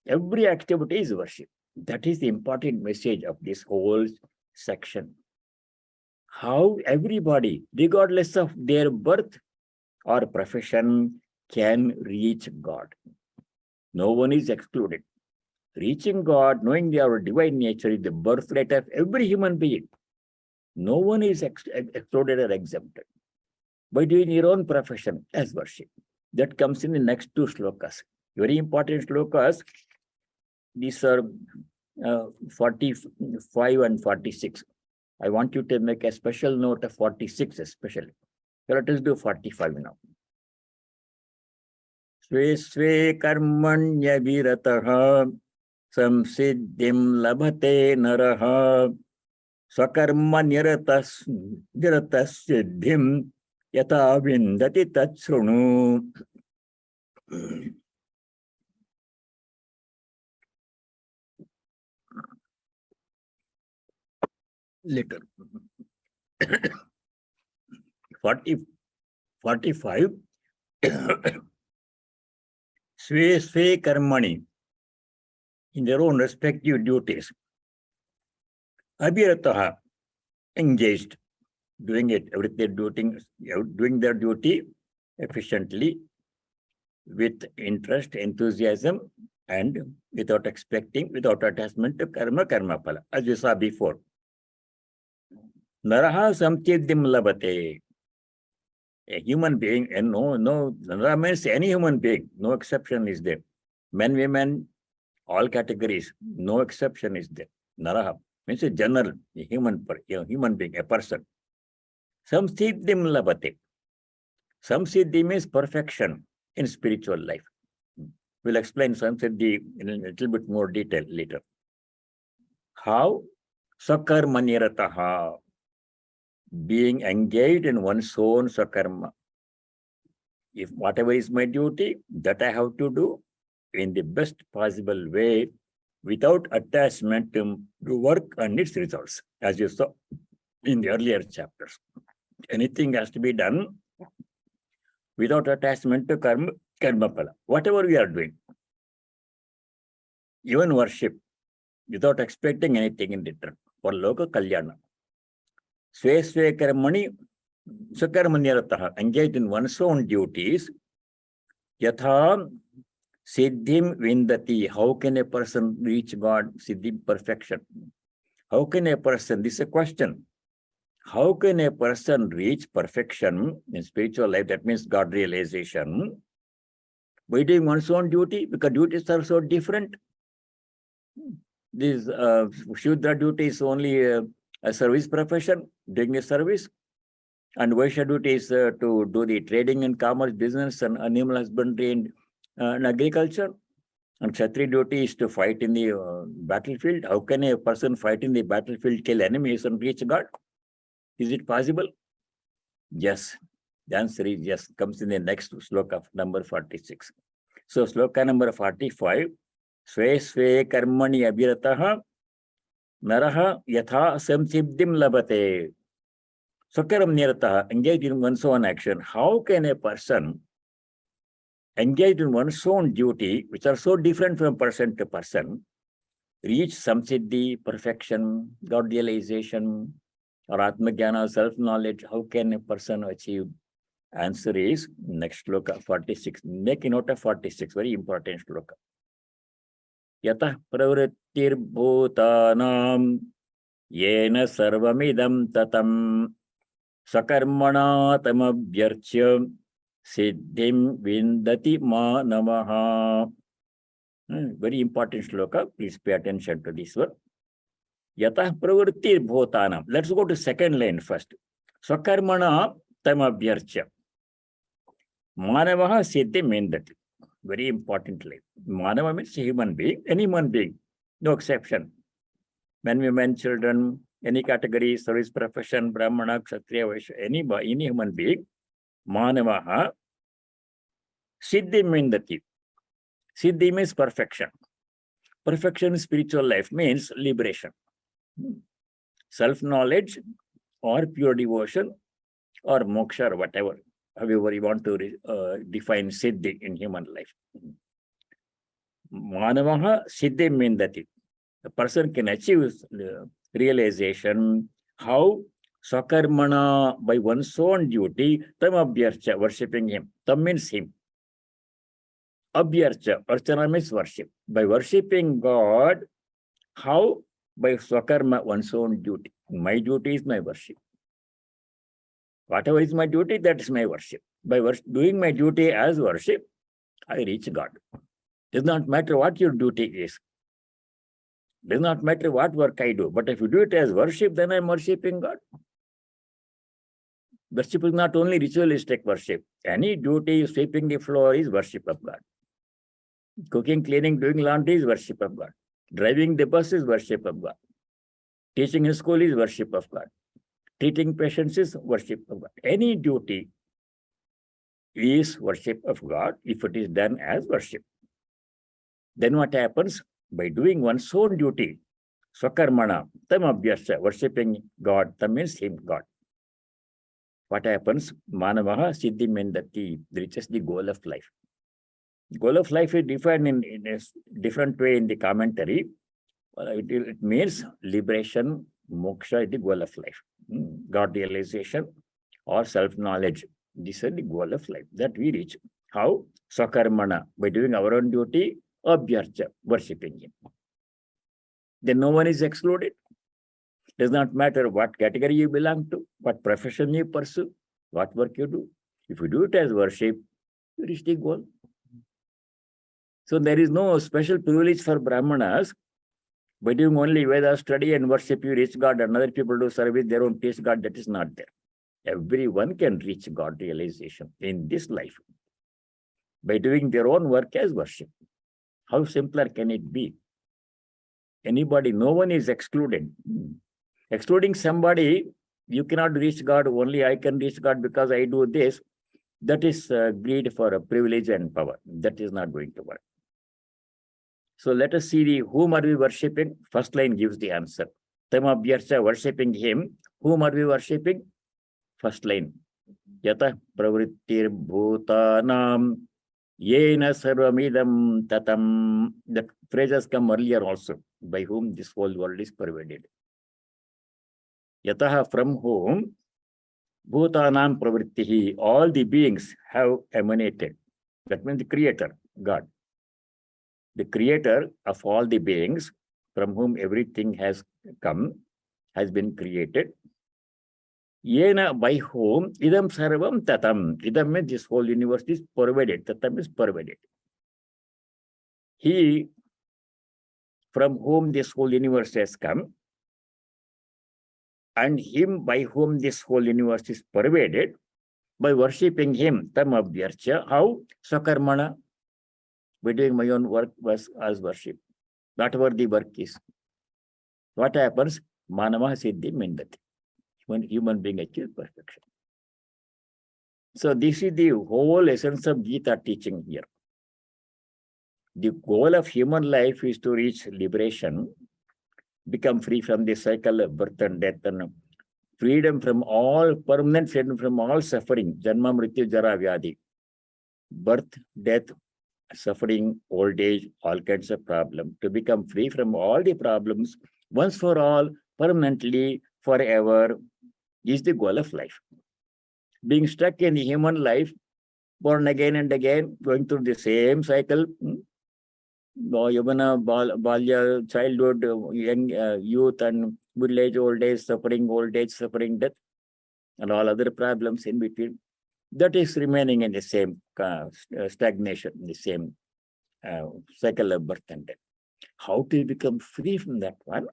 Every activity is worship. That is the important message of this whole section. How everybody, regardless of their birth or profession, can reach God. No one is excluded. Reaching God, knowing their divine nature, is the birthright of every human being. No one is excluded or exempted. By doing your own profession as worship. That comes in the next two slokas. Very important slokas. These are 45 and 46. I want you to make a special note of 46 especially. So let us do 45 now. Sve sve karmanya virataha samsiddhim labhate naraha swakarma niratas siddhim yata vindati tatsrunu. Later. 45. Sve sve karmani, in their own respective duties. Abhirataha, engaged, doing their duty efficiently, with interest, enthusiasm, and without attachment to karma phala, as we saw before. Naraha samchiddim labate. A human being, and Nara means any human being, no exception is there. Men, women, all categories, no exception is there. Naraha means a general, a human being, a person. Samsiddhim labate. Samsiddhi means perfection in spiritual life. We'll explain samsiddhi in a little bit more detail later. How? Sakarma nirataha. Being engaged in one's own sakarma. If whatever is my duty, that I have to do in the best possible way, without attachment to work and its results, as you saw in the earlier chapters. Anything has to be done without attachment to karma phala. Whatever we are doing, even worship, without expecting anything in return. For loka kalyana. Sve sve karmani sakarmanyarataha, engaged in one's own duties. Yatha siddhim vindati. How can a person reach God? Siddhim, perfection. How can a person, this is a question. How can a person reach perfection in spiritual life? That means God realization. By doing one's own duty, because duties are so different. This Shudra duty is only a service profession, doing a service. And Vaishya duty is to do the trading and commerce, business and animal husbandry and agriculture. And Kshatriya duty is to fight in the battlefield. How can a person fight in the battlefield, kill enemies and reach God? Is it possible? Yes. The answer is yes. Comes in the next sloka, number 46. So sloka number 45. Sve sve karmani abhirataha naraha yatha samsiddhim labate. Swakaram nirataha, engaged in one's own action. How can a person engaged in one's own duty, which are so different from person to person, reach samsiddhi, perfection, God realization, or atmajnana, self-knowledge? How can a person achieve? Answer is next sloka, 46. Make a note of 46, very important sloka. Yatah pravrittir bhutanam yena sarvamidam tatam sakarmana tamabhyarchya siddhim vindati ma namaha. Very important sloka. Please pay attention to this one. Yatah pravrittir bhutanam. Let's go to second line first. Sakarmana tamabhyarchya manavaha siddhim vindati. Very important line. Manava means human being, any human being, no exception. Men, women, children, any category, service profession, Brahmana, Kshatriya, Vaishya, any human being, Manavaha, Siddhi Mindati. Siddhi means perfection. Perfection in spiritual life means liberation. Self-knowledge or pure devotion or moksha or whatever, however you want to define Siddhi in human life. Manavaha Siddhi Mindati. The person can achieve realization. How? Sakarmana, by one's own duty, tam abhyarcha, worshipping him. Tam means him. Abhyarcha, archana means worship. By worshipping God, how? By sakarma, one's own duty. My duty is my worship. Whatever is my duty, that is my worship. By doing my duty as worship, I reach God. Does not matter what your duty is. Does not matter what work I do. But if you do it as worship, then I'm worshipping God. Worship is not only ritualistic worship. Any duty, sweeping the floor is worship of God. Cooking, cleaning, doing laundry is worship of God. Driving the bus is worship of God. Teaching in school is worship of God. Treating patients is worship of God. Any duty is worship of God if it is done as worship. Then what happens? By doing one's own duty, Swakarmana, tam abhyasya, worshipping God, tam means him, God. What happens? Manavaha siddhi mendati, reaches the goal of life. Goal of life is defined in a different way in the commentary. It means liberation, moksha is the goal of life. God realization or self-knowledge. This is the goal of life that we reach. How? Swakarmana, by doing our own duty, abhyarcha, worshipping him. Then no one is excluded. Does not matter what category you belong to, what profession you pursue, what work you do. If you do it as worship, you reach the goal. So there is no special privilege for Brahmanas. By doing only Veda study and worship, you reach God, and other people do service, they don't teach God. That is not there. Everyone can reach God realization in this life by doing their own work as worship. How simpler can it be? Anybody, no one is excluded. Excluding somebody, you cannot reach God, only I can reach God because I do this. That is greed for a privilege and power. That is not going to work. So let us see whom are we worshipping? First line gives the answer. Tamabhyarcha, worshipping him. Whom are we worshipping? First line. Yata pravrittir bhutanam yena sarvamidam tatam. That phrases come earlier also. by whom this whole world is pervaded. Yataha, from whom bhutanam pravrittihi, all the beings have emanated. That means the creator, God. The creator of all the beings, from whom everything has come, has been created. Yena, by whom, idam sarvam tatam. Idam means this whole universe is pervaded. Tatam is pervaded. He, from whom this whole universe has come, and him by whom this whole universe is pervaded, by worshipping him, tam abhyarcha. How? Sakarmana. By doing my own work was as worship. Whatever the work is. What happens? Manava siddhi mindati. When human being achieves perfection. So this is the whole essence of Gita teaching here. The goal of human life is to reach liberation, become free from the cycle of birth and death, and freedom from all, permanent freedom from all suffering, janma, mrityu, jara, vyadhi, birth, death, suffering, old age, all kinds of problems, to become free from all the problems, once for all, permanently, forever, is the goal of life. Being stuck in the human life, born again and again, going through the same cycle, yavana, balya, childhood, young youth, and middle age, old age, suffering, death, and all other problems in between, that is remaining in the same stagnation, the same cycle of birth and death. How to become free from that one?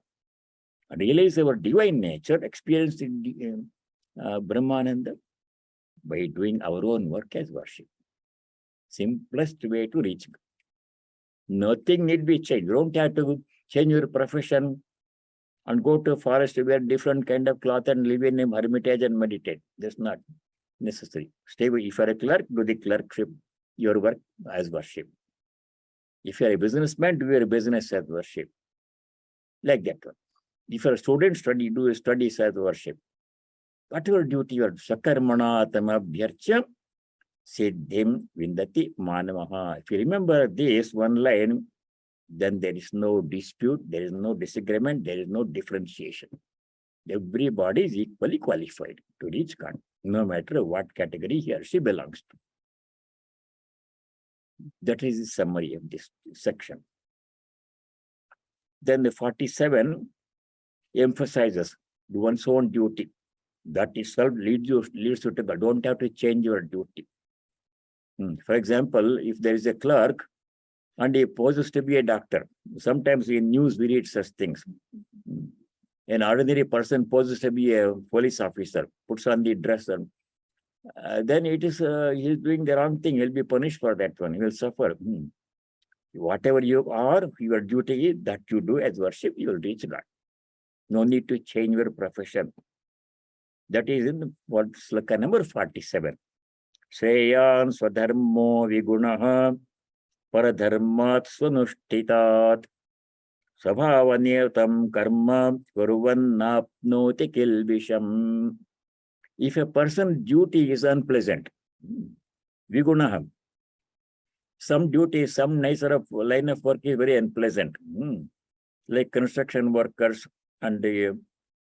Realize our divine nature, experience Brahmananda by doing our own work as worship. Simplest way to reach. Nothing need be changed. You don't have to change your profession and go to a forest to wear different kind of cloth and live in a hermitage and meditate. That's not necessary. Stay with, if you're a clerk, do the clerkship, your work as worship. If you're a businessman, do your business as worship. Like that one. If you're a student, do your studies as worship. Whatever duty you are, sakarmana tamabhyarcha siddhim vindati manavaha. If you remember this one line, then there is no dispute, there is no disagreement, there is no differentiation. Everybody is equally qualified to reach God, no matter what category he or she belongs to. That is the summary of this section. Then the 47 emphasizes one's own duty. That itself leads you to God. Don't have to change your duty. For example, if there is a clerk and he poses to be a doctor, sometimes in news we read such things. An ordinary person poses to be a police officer, puts on the dress, and then it is he is doing the wrong thing. He'll be punished for that one. He will suffer. Whatever you are, your duty is that you do as worship, you will reach God. No need to change your profession. That is in what sloka number 47. Shreyan swadharmo vigunaha paradharmat swanushthitat svabhavanyatam karma kurvannapnoti kilbisham. If a person's duty is unpleasant, vigunaha, some duty, some nature of line of work is very unpleasant, like construction workers and the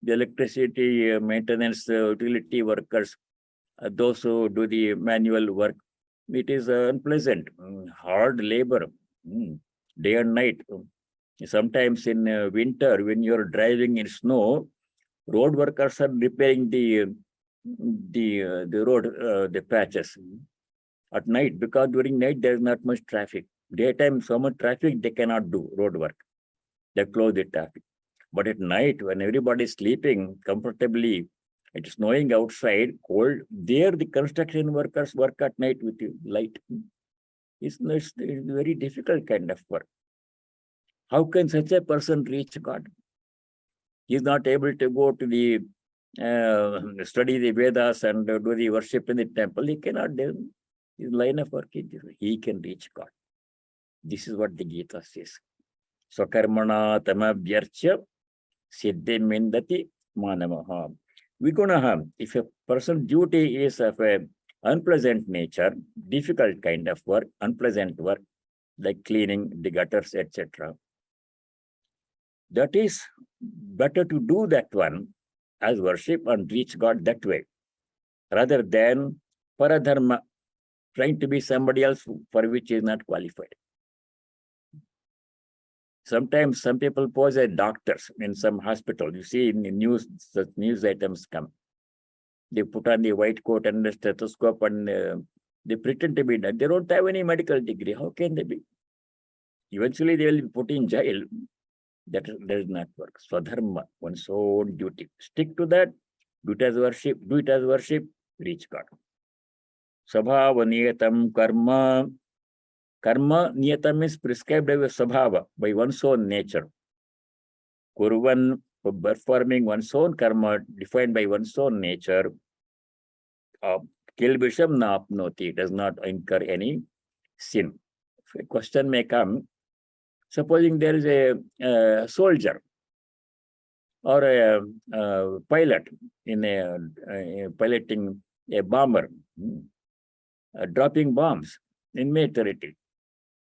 electricity maintenance utility workers, those who do the manual work. It is unpleasant, hard labor, day and night. Sometimes in winter, when you're driving in snow, road workers are repairing the road, the patches. At night, because during night there is not much traffic. Daytime, so much traffic, they cannot do road work. They close the traffic. But at night, when everybody is sleeping comfortably, it is snowing outside, cold, there the construction workers work at night with light. It's a very difficult kind of work. How can such a person reach God? He is not able to go to the study the Vedas and do the worship in the temple. He cannot do his line of work. He can reach God. This is what the Gita says. Swakarmana tamabhyarcha siddhim mindati manavaha. Vigunaha, if a person's duty is of an unpleasant nature, difficult kind of work, unpleasant work, like cleaning the gutters, etc., That is better to do that one as worship and reach God that way, rather than paradharma, trying to be somebody else for which is not qualified. Sometimes some people pose as doctors in some hospital. You see in the news, such news items come. They put on the white coat and the stethoscope and they pretend to be that. They don't have any medical degree. How can they be? Eventually they will be put in jail. That does not work. Swadharma, one's own duty. Stick to that. Do it as worship, reach God. Sabhava niyatam karma. Karma niyatam is prescribed by sabhava, by one's own nature. Kurvan, performing one's own karma, defined by one's own nature. Kilbisham na apnoti, does not incur any sin. If a question may come, supposing there is a soldier or a pilot in a piloting a bomber, dropping bombs in military.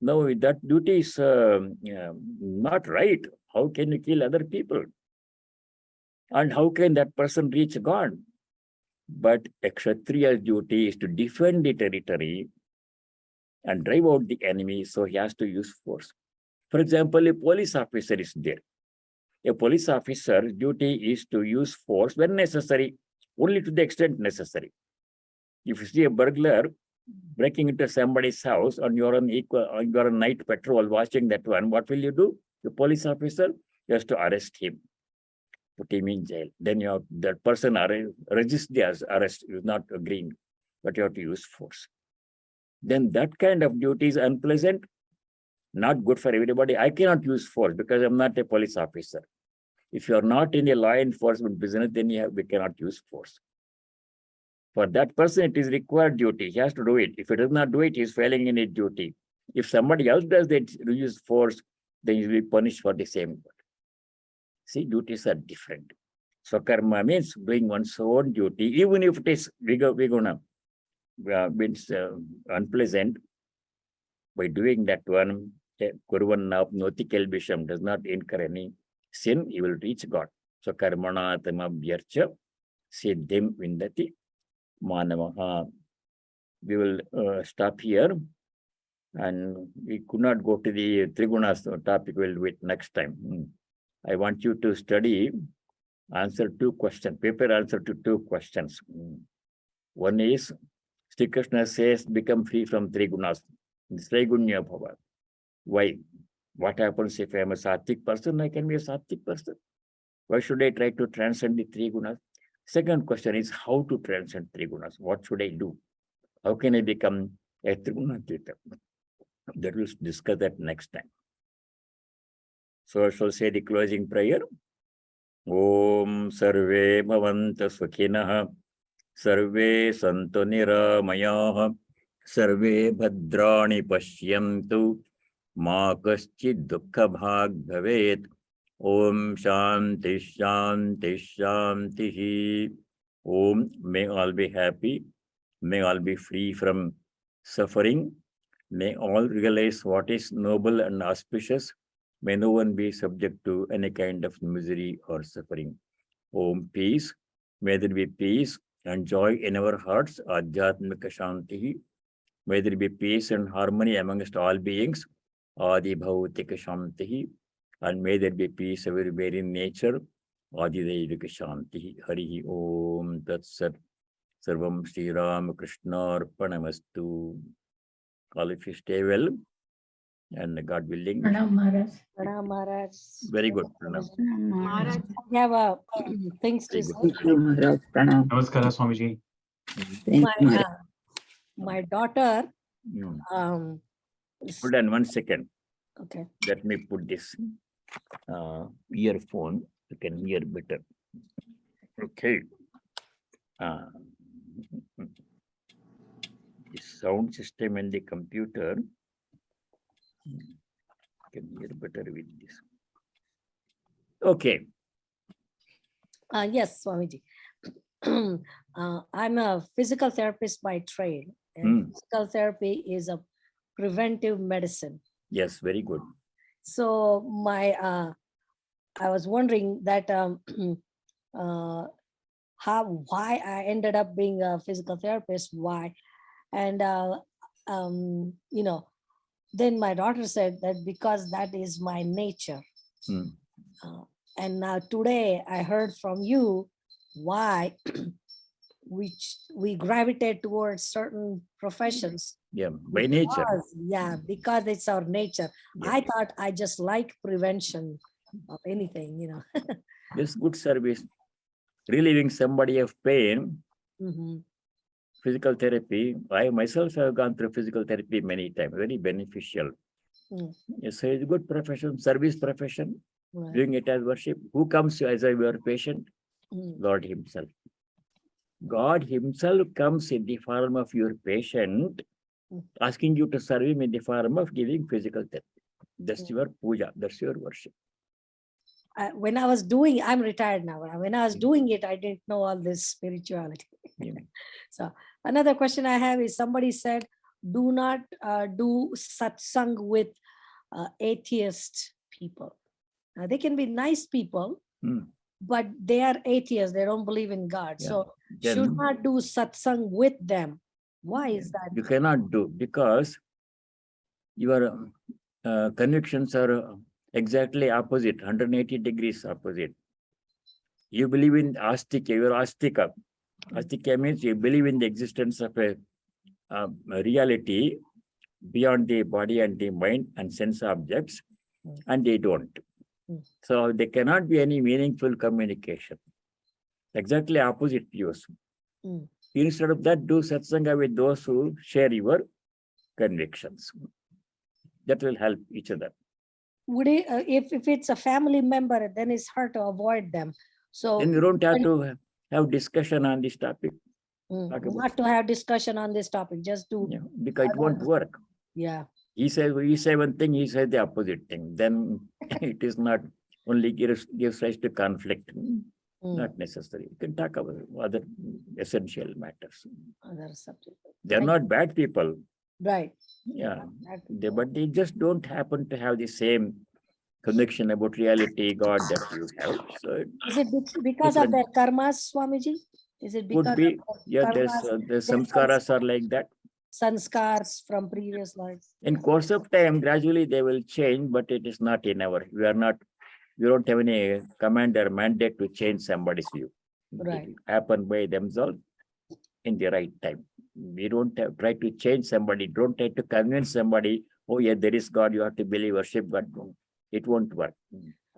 No, that duty is not right. How can you kill other people? And how can that person reach God? But a Kshatriya's duty is to defend the territory and drive out the enemy, so he has to use force. For example, a police officer is there. A police officer's duty is to use force when necessary, only to the extent necessary. If you see a burglar breaking into somebody's house and you're on night patrol watching that one, what will you do? The police officer, you have to arrest him, put him in jail. Then you have that person resist the arrest, is not agreeing, but you have to use force. Then that kind of duty is unpleasant, not good for everybody. I cannot use force because I'm not a police officer. If you're not in a law enforcement business, then we cannot use force. For that person, it is required duty. He has to do it. If he does not do it, he is failing in his duty. If somebody else does that, use force, then he will be punished for the same. See, duties are different. So karma means doing one's own duty, even if it is viguna, means unpleasant. By doing that one, kurvan noti kelbisham, does not incur any sin, he will reach God. So karmana tamabhyarcha siddhim vindati manavaha. We will stop here, and we could not go to the Trigunas topic. We'll do it next time. I want you to study, answer 2 questions, paper answer to 2 questions. One is, Sri Krishna says, become free from 3 gunas. Trigunya bhava. Why? What happens if I am a sattvic person? I can be a sattvic person. Why should I try to transcend the 3 gunas? Second question is, how to transcend 3 gunas? What should I do? How can I become a Trigunatīta? That we'll discuss that next time. So I shall say the closing prayer. Om sarve bhavanta sukhinah, sarve santu niramayah, sarve bhadrani pashyantu, ma kaschid dukkha bhag bhavet. Om shanti shanti shanti. Om, may all be happy, may all be free from suffering, may all realize what is noble and auspicious. May no one be subject to any kind of misery or suffering. Om, peace. May there be peace and joy in our hearts. Adhyatmika shanti. May there be peace and harmony amongst all beings. Adi bhautika shanti. And may there be peace everywhere in nature. Adi devika shanti. Harihi Om Tat Sat. Sarvam Sri Ramakrishna Arpanamastu. All of you stay well. And God willing. Pranam Maharaj. Pranam Maharaj. Very good. Pranam. Maharaj, I have things to say. Thank you, Maharaj. Pranam. Namaskara, Swamiji. Thank you, Maharaj. My daughter. Hold on 1 second. Okay. Let me put this earphone. You can hear better. Okay. The sound system in the computer. Can hear better with this. Okay. Yes, Swamiji. I'm a physical therapist by trade, and physical therapy is a preventive medicine. Yes, very good. So my I was wondering that uh, why I ended up being a physical therapist, why. And, then my daughter said that because that is my nature. Uh, and now today I heard from you why we gravitate towards certain professions. Yeah, by nature. Because it's our nature. Yeah. I thought I just like prevention of anything. This good service, relieving somebody of pain. Physical therapy, I myself have gone through physical therapy many times, very beneficial. Yes, it's a good profession, service profession, doing it as worship. Who comes as your patient? God himself. God himself comes in the form of your patient, asking you to serve him in the form of giving physical therapy. That's your puja, that's your worship. When I was doing, I'm retired now. When I was doing it, I didn't know all this spirituality. So another question I have is, somebody said, do not do satsang with atheist people. Now, they can be nice people, but they are atheists. They don't believe in God. So should not do satsang with them. Why is that? You cannot do, because your convictions are exactly opposite, 180 degrees opposite. You believe in astika, you are astika. Astika means you believe in the existence of a reality beyond the body and the mind and sense objects, and they don't. So there cannot be any meaningful communication. Exactly opposite views. Instead of that, do satsanga with those who share your convictions. That will help each other. Would it, if it's a family member, then it's hard to avoid them. So then you don't have to have discussion on this topic. Not to have discussion on this topic, just to because it won't work. He says one thing, he says the opposite thing. Then it is not only gives rise to conflict. Not necessary. You can talk about other essential matters. Other subject. They're not bad people. Right. But they just don't happen to have the same conviction about reality, God, that you have. So is it because of their karmas, Swamiji? Is it because could be? of There's samskaras are like that. Sanskars from previous lives. In course of time, gradually they will change, but it is not in our. We don't have any command or mandate to change somebody's view. Right. It will happen by themselves in the right time. We don't try to change somebody. Don't try to convince somebody, oh yeah, there is God, you have to believe, worship God. It won't work.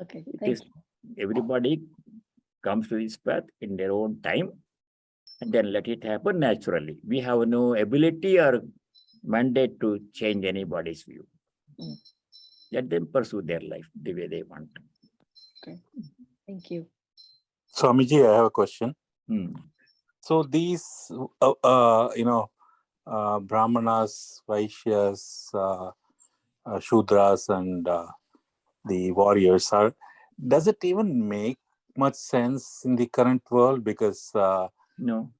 Okay, thank you. Everybody comes to this path in their own time, and then let it happen naturally. We have no ability or mandate to change anybody's view. Let them pursue their life the way they want. Okay, thank you. Swamiji, I have a question. So these, Brahmanas, Vaishyas, Shudras, and the warriors does it even make much sense in the current world? Because no,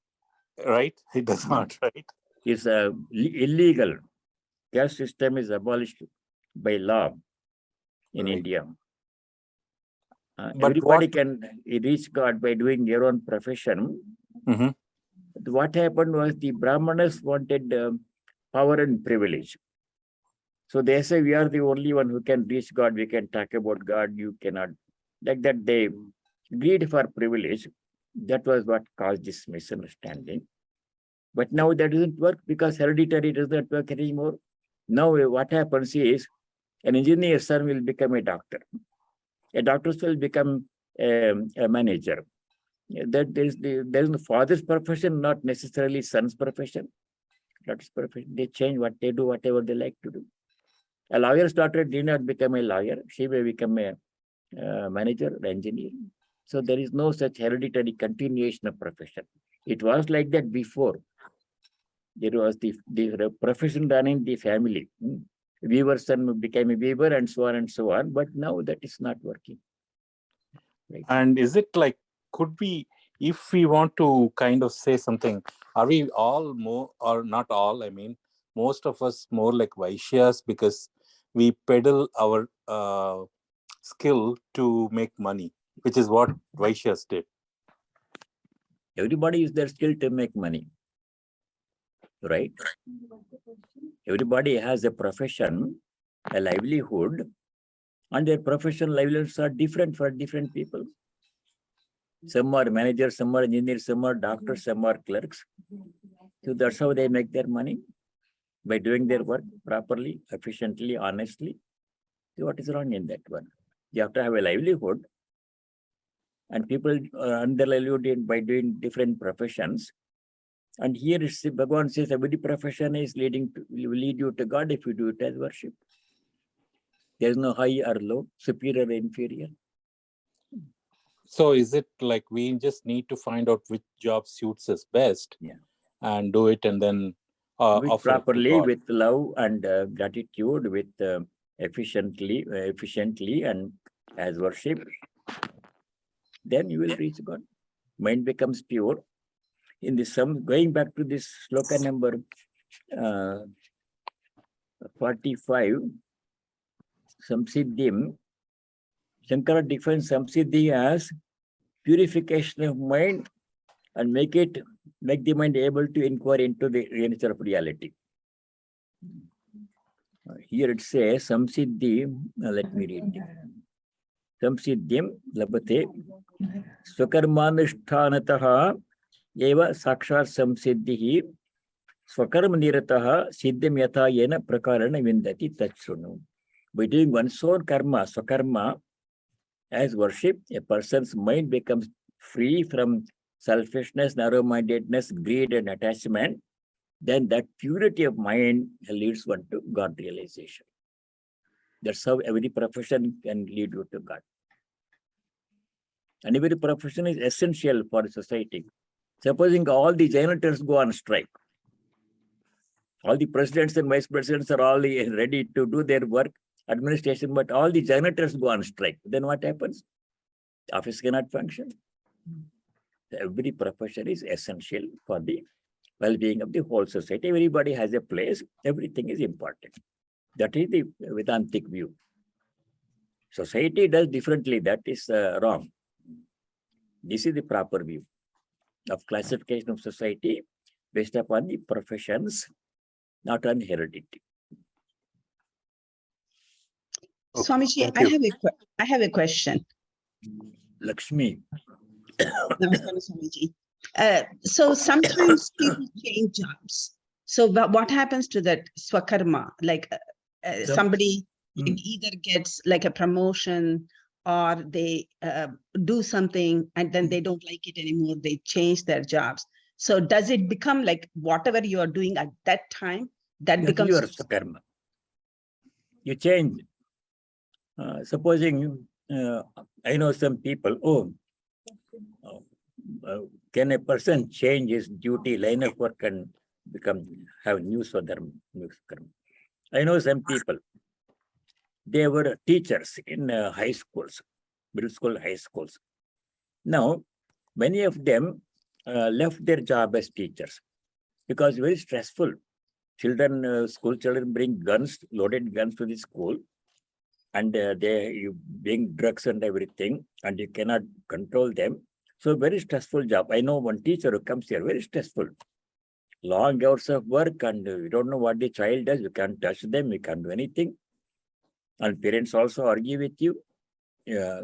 right, it does not, right? It's illegal. Caste system is abolished by law in India. Everybody can reach God by doing their own profession. What happened was the Brahmanas wanted power and privilege. So they say, we are the only one who can reach God. We can talk about God. You cannot. Like that, they greed for privilege. That was what caused this misunderstanding. But now that doesn't work because hereditary does not work anymore. Now what happens is an engineer's son will become a doctor. A doctor will become a manager. That there is the father's profession, not necessarily son's profession. Daughter's profession. They change what they do, whatever they like to do. A lawyer's daughter did not become a lawyer. She may become a manager or engineer. So there is no such hereditary continuation of profession. It was like that before. There was the profession running the family. Weaver's son became a weaver and so on and so on. But now that is not working. Right. And is it like, could we, if we want to kind of say something, are we all more, or not all, I mean, most of us more like Vaishyas because we peddle our skill to make money, which is what Vaishyas did. Everybody is their skill to make money, right? Everybody has a profession, a livelihood, and their professional livelihoods are different for different people. Some are managers, some are engineers, some are doctors, some are clerks. So that's how they make their money, by doing their work properly, efficiently, honestly. So what is wrong in that one? You have to have a livelihood, and people earn their livelihood by doing different professions. And here Bhagavan says every profession is will lead you to God if you do it as worship. There is no high or low, superior or inferior. So is it like we just need to find out which job suits us best, and do it, and then offer properly, it to God? with love and gratitude, with efficiently and as worship, then you will reach God. Mind becomes pure. In this going back to this sloka number 45, Samsiddhim, Shankara defines Samsiddhi as purification of mind and make the mind able to inquire into the nature of reality. Here it says Samsiddhi, let me read it. Samsiddhim labhate swakarmanushthanataha eva sakshat samsiddhihi swakarma nirataha siddhim yatha yena prakarana vindati tachrunu. By doing one's own karma, swakarma, as worship, a person's mind becomes free from selfishness, narrow-mindedness, greed, and attachment. Then that purity of mind leads one to God realization. That's how every profession can lead you to God. And every profession is essential for society. Supposing all the janitors go on strike, all the presidents and vice presidents are all ready to do their work, administration, but all the janitors go on strike, then what happens? The office cannot function. Every profession is essential for the well-being of the whole society. Everybody has a place. Everything is important. That is the Vedantic view. Society does differently. That is wrong. This is the proper view of classification of society based upon the professions, not on heredity. Okay, Swamiji, I have a question. Lakshmi. Namaskar, Swamiji. So sometimes people change jobs. So what happens to that swakarma? Like somebody either gets like a promotion, or they do something and then they don't like it anymore. They change their jobs. So does it become like whatever you are doing at that time, that becomes your swakarma? You change. Supposing I know some people, can a person change his duty, line of work, and have new swadharma? I know some people, they were teachers in high schools, middle school, high schools. Now, many of them left their job as teachers because very stressful. Children, school children bring guns, loaded guns to the school, and you bring drugs and everything, and you cannot control them. So very stressful job. I know one teacher who comes here, very stressful. Long hours of work, and you don't know what the child does. You can't touch them, you can't do anything. And parents also argue with you.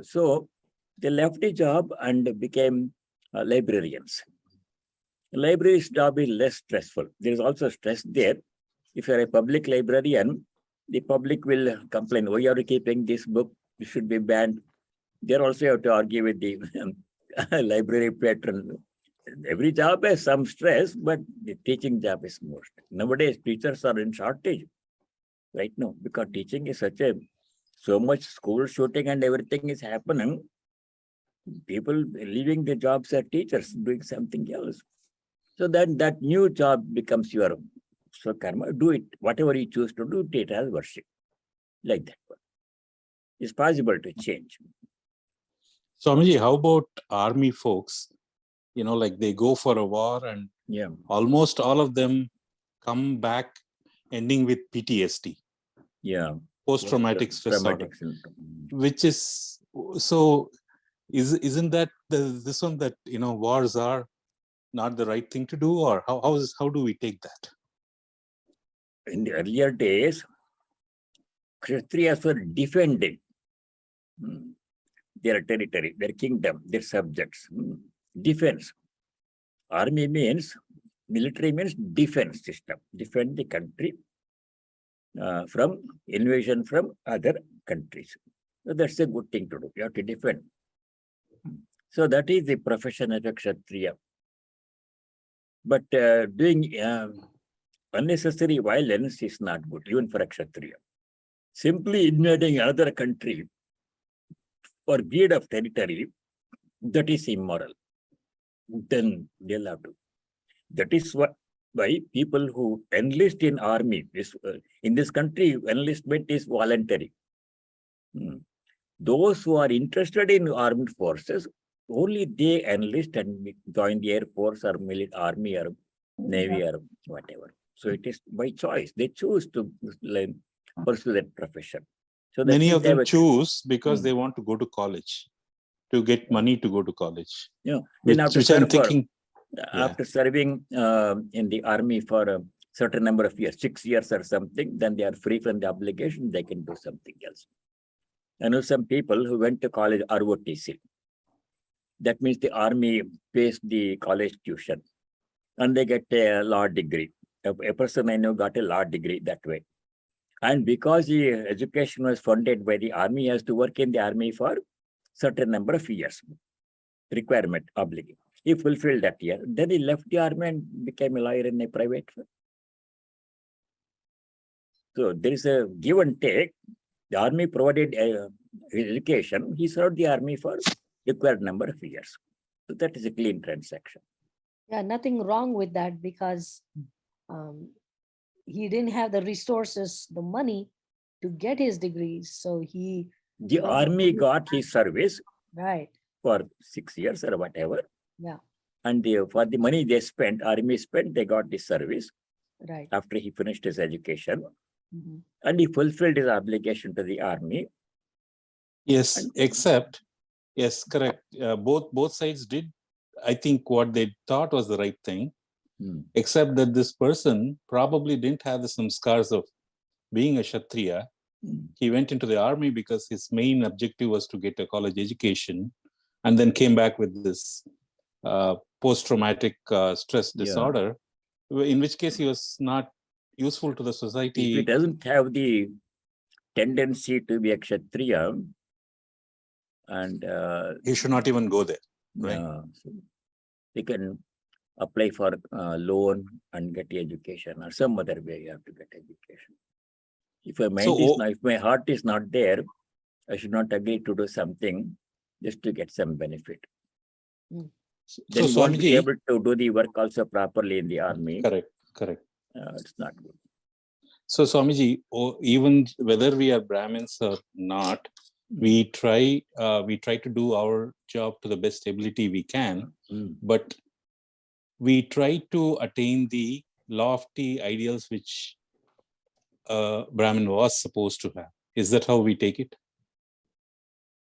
So they left the job and became librarians. Library's job is less stressful. There is also stress there. If you are a public librarian, the public will complain, why are you keeping this book? It should be banned. There also you have to argue with the library patron. Every job has some stress, but the teaching job is most. Nowadays, teachers are in shortage right now because teaching is so much school shooting and everything is happening. People leaving their jobs as teachers, doing something else. So then that new job becomes your karma. Do it, whatever you choose to do, it as worship. Like that one. It's possible to change. Swamiji, how about army folks? You know, like they go for a war and almost all of them come back ending with PTSD. Yeah. post-traumatic stress disorder, Traumatic syndrome. which is so. Isn't that this one that wars are not the right thing to do, or how do we take that? In the earlier days, Kshatriyas were defending their territory, their kingdom, their subjects. Defense. Army means, military means defense system. Defend the country from invasion from other countries. So that's a good thing to do. You have to defend. So that is the profession of a Kshatriya. But doing unnecessary violence is not good, even for a Kshatriya. Simply invading another country for greed of territory, that is immoral. Then they'll have to. That is why people who enlist in army, in this country, enlistment is voluntary. Those who are interested in armed forces, only they enlist and join the Air Force or Army or Navy or whatever. So it is by choice. They choose to pursue that profession. So many of them choose because they want to go to college, to get money to go to college. Then after which I'm thinking, after serving in the army for a certain number of years, 6 years or something, then they are free from the obligation, they can do something else. I know some people who went to college ROTC. That means the army pays the college tuition and they get a law degree. A person I know got a law degree that way. And because the education was funded by the army, he has to work in the army for certain number of years. Requirement, obligation. He fulfilled that year. Then he left the army and became a lawyer in a private firm. So there is a give and take. The army provided education. He served the army for required number of years. So that is a clean transaction. Yeah, nothing wrong with that because he didn't have the resources, the money to get his degrees. So the army got his service right for 6 years or whatever. Yeah. And for the money they spent, army spent, they got the service. Right. After he finished his education. And he fulfilled his obligation to the army. Yes, except, yes, correct. Both sides did, I think, what they thought was the right thing, except that this person probably didn't have the samskars of being a Kshatriya. He went into the army because his main objective was to get a college education and then came back with this post-traumatic stress disorder, in which case he was not useful to the society. If he doesn't have the tendency to be a Kshatriya, and he should not even go there, right? So he can apply for a loan and get education, or some other way you have to get education. If if my heart is not there, I should not agree to do something just to get some benefit. Then you won't be able to do the work also properly in the army. Correct. It's not good. So Swamiji, even whether we are Brahmins or not, we try to do our job to the best ability we can, but we try to attain the lofty ideals which Brahmin was supposed to have. Is that how we take it?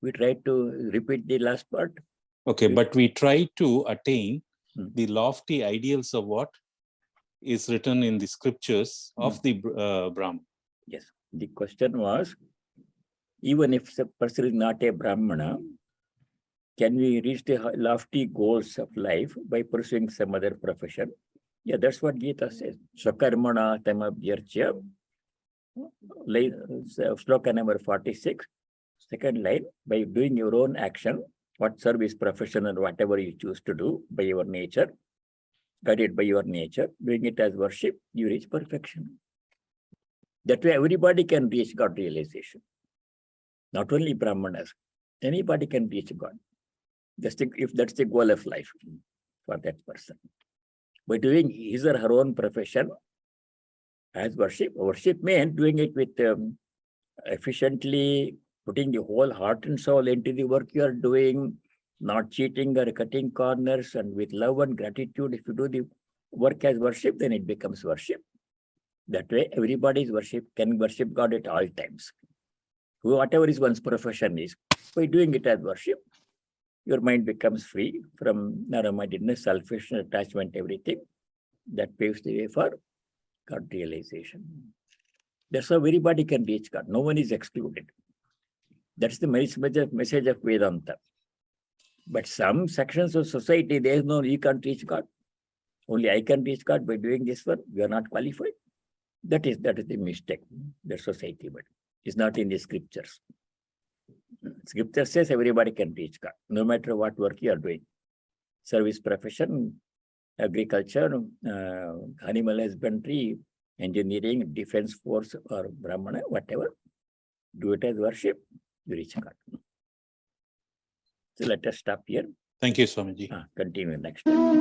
We try to repeat the last part. Okay, but we try to attain the lofty ideals of what is written in the scriptures of the Brahman. Yes, the question was, even if the person is not a Brahmana, can we reach the lofty goals of life by pursuing some other profession? Yeah, that's what Gita says. Swakarmana tamabhyarcha. Sloka number 46, second line, by doing your own action, what service, profession, or whatever you choose to do by your nature, guided by your nature, doing it as worship, you reach perfection. That way, everybody can reach God realization. Not only Brahmanas, anybody can reach God. If that's the goal of life for that person. By doing his or her own profession as worship means doing it with efficiently, putting the whole heart and soul into the work you are doing, not cheating or cutting corners, and with love and gratitude. If you do the work as worship, then it becomes worship. That way, everybody's can worship God at all times. whatever is one's profession is, by doing it as worship, your mind becomes free from narrow-mindedness, selfish attachment, everything. That paves the way for God realization. That's how everybody can reach God. No one is excluded. That's the message of Vedanta. But some sections of society, there is no, you can't reach God. Only I can reach God by doing this one. We are not qualified. That is the mistake, the society, but it's not in the scriptures. Scripture says everybody can reach God, no matter what work you are doing. Service profession, agriculture, animal husbandry, engineering, defense force, or Brahmana, whatever. Do it as worship, you reach God. So let us stop here. Thank you, Swamiji. Continue next time.